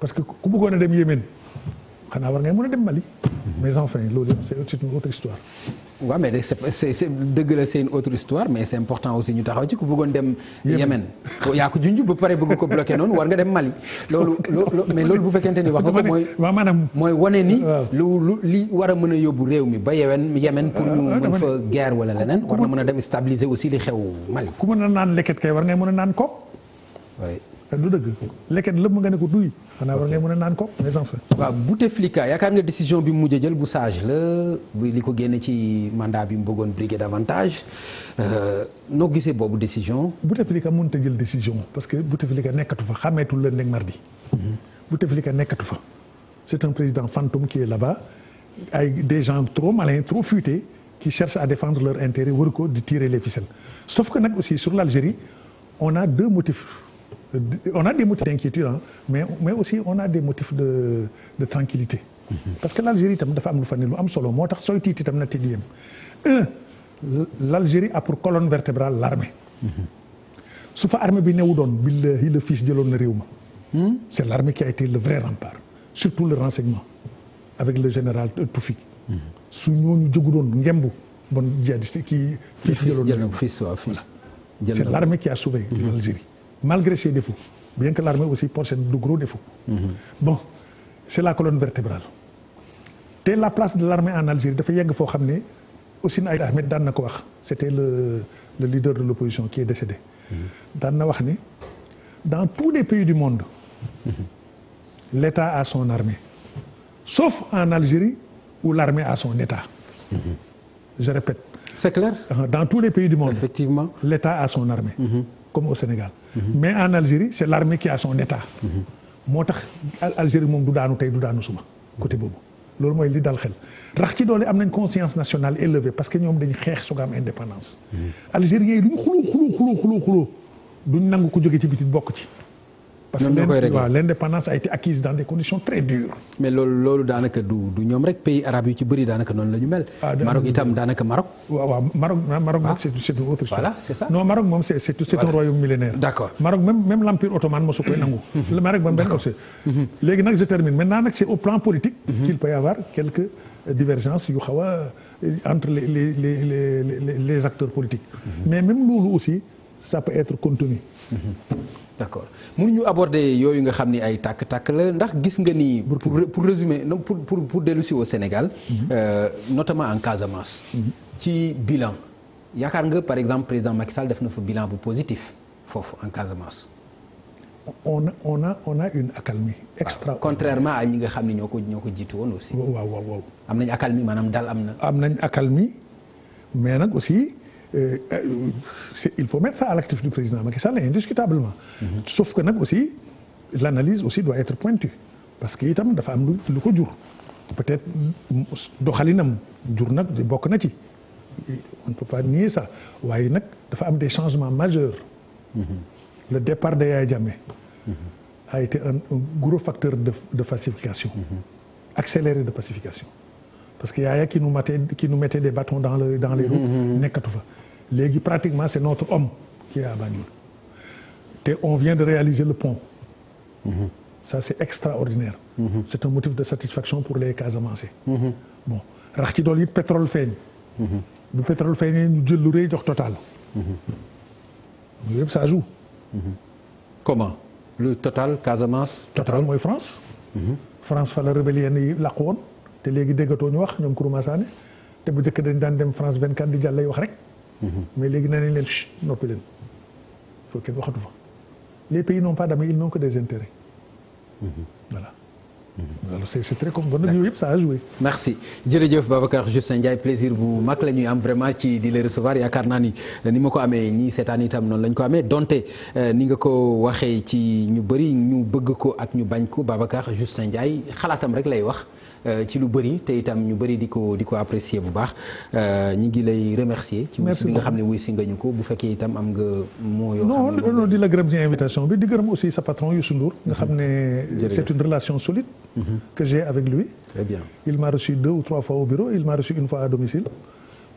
parce que ku bëggoon a dem Yémen xanaa war ngay mën a dem Mali. mais enfin loolu yëpp c'est une autre histoire. waaw mais c'est dëgg la c'est une autre histoire mais c'est important aussi ñu taxaw ci ku bëggoon dem. Yémen yaa ko junj ba pare bëgg ko bloqué noonu war nga dem Mali. mais loolu bu fekkente ni wax nga ko mooy. waaw maanaam mooy wane ni. lu li war a mën a yóbbu réew mi ba Yémen pour ñu mën fa guerre wala leneen. war na mën a dem stabiliser aussi li xew Mali. ku mën a naan leket kay war ngay mën a naan kook. du dëgg leket lépp nga ne ko duy xanaa war ngay mën a naan ko mais enfin. waaw Bouteflika yaakaar nga décision bi mu mujj jël bu sage la bu li ko génne ci mandat bi mu bëggoon briguer davantage noo gisee boobu décision. Bouteflika mënut a jël décision parce que Bouteflika nekkatu fa xàmmeetul lundi ak mardi. Bouteflika nekkatu fa c'est un président fantôme qui est là-bas ay des gens trop malins trop futés qui cherchent à défendre leur intérêt wër ko di tirer les ficelles sauf que nag aussi sur l'Algérie on a deux motifs. On a des motifs d'inquiétude mais aussi on a des motifs de tranquillité parce que l'Algérie itam dafa am lu fa ne lu am solo moo tax sooy tiit itam na tiit yem l'Algérie a pour colonne vertébrale l'armée su fa armée bi newu doon billahi le fils jëloon na réew ma c'est l'armée qui a été le vrai rempart surtout le renseignement avec le général Toufik su ñooñu jógu doon ngembu bon djihadiste kii fils jëloon na réew ma c'est l'armée qui a sauvé l'Algérie malgré ses défauts bien que l'armée aussi possède de gros défauts. Bon c'est la colonne vertébrale te la place de l'armée en Algérie dafa yegg foo xam ne Hissène Aïd Ahmed daan na ko wax c'était le leader de l'opposition qui est décédé daan na wax ni dans tous les pays du monde l'État a son armée sauf en Algérie où l'armée a son État. Je répète. C'est clair. Dans tous les pays du monde. Effectivement. L'État a son armée. Comme au Sénégal. Mais en Algérie c'est l'armée qui a son État. moo tax Algérie moom du daanu tey du daanu suba côté boobu loolu mooy li dal xel rax ci doole am nañ conscience nationale élevée parce que ñoom dañu xeex soog a am indépendance. Algériens yi duñu xuloo duñ nangu ko jóge ci biti bokk ci. parce que waaw l'indépendance a été acquise dans des conditions très dures. mais loolu daanaka du ñoom rek pays arabes yu ci bëri daanaka noonu la ñu mel. Maroc itam daanaka Maroc. waaw Maroc nag c'est une autre histoire. Voilà, c'est ça. Non Maroc moom c'est un royaume millénaire. D'accord. Maroc même l'empire ottoman mosu koy nangu. le Maroc moom benn aussi. léegi nag je termine maintenant nag c'est au plan politique. qu'il peut y avoir quelques divergences yu xaw a entre les acteurs politiques. mais même loolu aussi ça peut être contenu. d'accord mënuñu aborder yooyu nga xam ni ay tàkk-tàkk la ndax gis nga ni. pour résumer non pour dellu si au Sénégal. Notamment en Casamance. ci bilan yaakaar nga par exemple président Macky Sall def na fa bilan bu positif foofu en Casamance. on a une accalmie extraordinaire. Contrairement à ñi nga xam ni ñoo ko jiitu woon aussi. waaw. am nañ accalmie maanaam dal am na. am nañ accalmie mais nag aussi. Il faut mettre ça à l'actif du président Macky Sall indiscutablement. Sauf que nag aussi l'analyse aussi doit être pointue parce que itam dafa am lu ko jur peut-être doxalinam jur nag bokk na ci on ne peut pas nier ça waaye nag dafa am des changements majeurs. Le départ de Yaya Jammeh a été un gros facteur de pacification. Accéléré de pacification. Parce que Yaya qui nous mettait des bâtons dans les roues nekkatu fa léegi pratiquement c'est notre homme qui est à Banjul te on vient de réaliser le pont. Ça c'est extraordinaire. C'est un motif de satisfaction pour les Casamançais. Bon rax ci dool it pétrole feeñ. bu pétrole feeñee ñu jël lu rëy jox Total. yëpp ça joue. Comment le Total Casamance. Total mooy France. France fa la rébellion yi làqu woon. te léegi déggatoo ñu wax ñoom Kourouma Sané te bu njëkk dañ daan dem France 24 di jàll lay wax rek. mais léegi nee nañ leen noppi leen faut kenn waxatu fa les pays n'ont pas d'amis ils n'ont que des intérêts. Voilà. alors c'est très comme bon nag yooyu yëpp ça a joué. merci jërëjëf Babacar Justin Ndiaye plaisir bu mag la ñuy am vraiment ci di la recevoir yaakaar naa ni ma ko amee ñii seetaan itam noonu la ñu ko amee donte ni nga ko waxee ci ñu bëri ñu bëgg ko ak ñu bañ ko Babacar Justin Ndiaye xalaatam rek lay wax. ci lu bëri te itam ñu bëri di ko apprécier bu baax ñi ngi lay remercier ci wuy si bi nga xam ne wuy si nga ñu ko bu fekkee itam am nga moo yoo xam ne non di la gërëm ci invitation bi di gërëm aussi sa patron Youssou Ndour nga xam ne c'est une relation solide que j'ai avec lui. Très bien. Il m'a reçu 2 ou 3 fois au bureau il m'a reçu une fois à domicile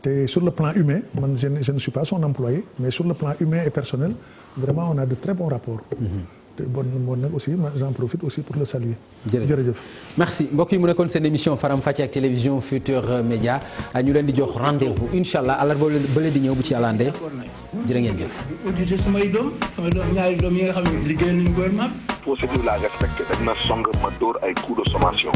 te sur le plan humain man je ne suis pas son employé mais sur le plan humain et personnel vraiment on a de très bons rapports. te bon nag aussi j'en profite aussi pour le saluer. jërëjëf merci mbokk yi mu nekkoon seen émission Faram Facce ak télévision Futurs Médias ñu leen di jox rendez-vous incha allah àllarba bële di ñëw bu ci àllande jërë ngeen jëf. audité samay doom ñaari doom yi nga xam ne liggéey nañu gouvernement. procédure la respecté dañ ma song ma dóor ay coups de sommation.